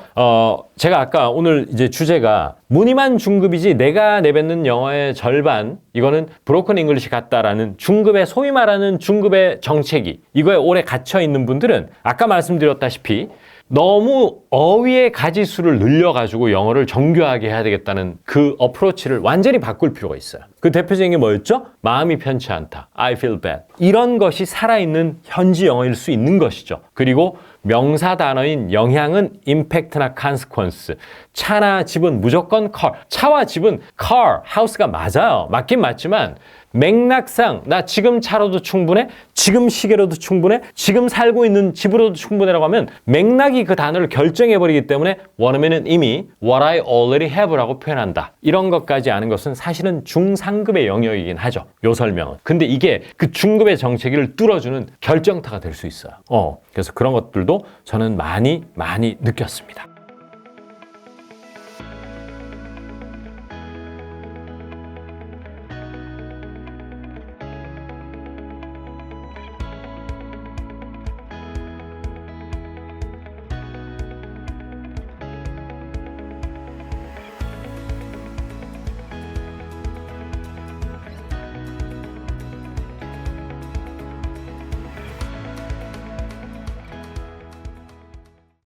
제가 아까 오늘 이제 주제가 무늬만 중급이지 내가 내뱉는 영어의 절반, 이거는 브로큰 잉글리시 같다라는 중급의, 소위 말하는 중급의 정체기, 이거에 오래 갇혀 있는 분들은 아까 말씀드렸다시피 너무 어휘의 가지수를 늘려가지고 영어를 정교하게 해야 되겠다는 그 어프로치를 완전히 바꿀 필요가 있어요. 그 대표적인 게 뭐였죠? 마음이 편치 않다. I feel bad. 이런 것이 살아있는 현지 영어일 수 있는 것이죠. 그리고 명사 단어인 영향은 impact나 consequence. 차나 집은 무조건 car. 차와 집은 car, house가 맞아요. 맞긴 맞지만 맥락상 나 지금 차로도 충분해, 지금 시계로도 충분해, 지금 살고 있는 집으로도 충분해라고 하면 맥락이 그 단어를 결정해버리기 때문에 원어민은 이미 what I already have라고 표현한다. 이런 것까지 아는 것은 사실은 중상급의 영역이긴 하죠. 요 설명은. 근데 이게 그 중급의 정체기를 뚫어주는 결정타가 될 수 있어요. 그래서 그런 것들도 저는 많이 느꼈습니다.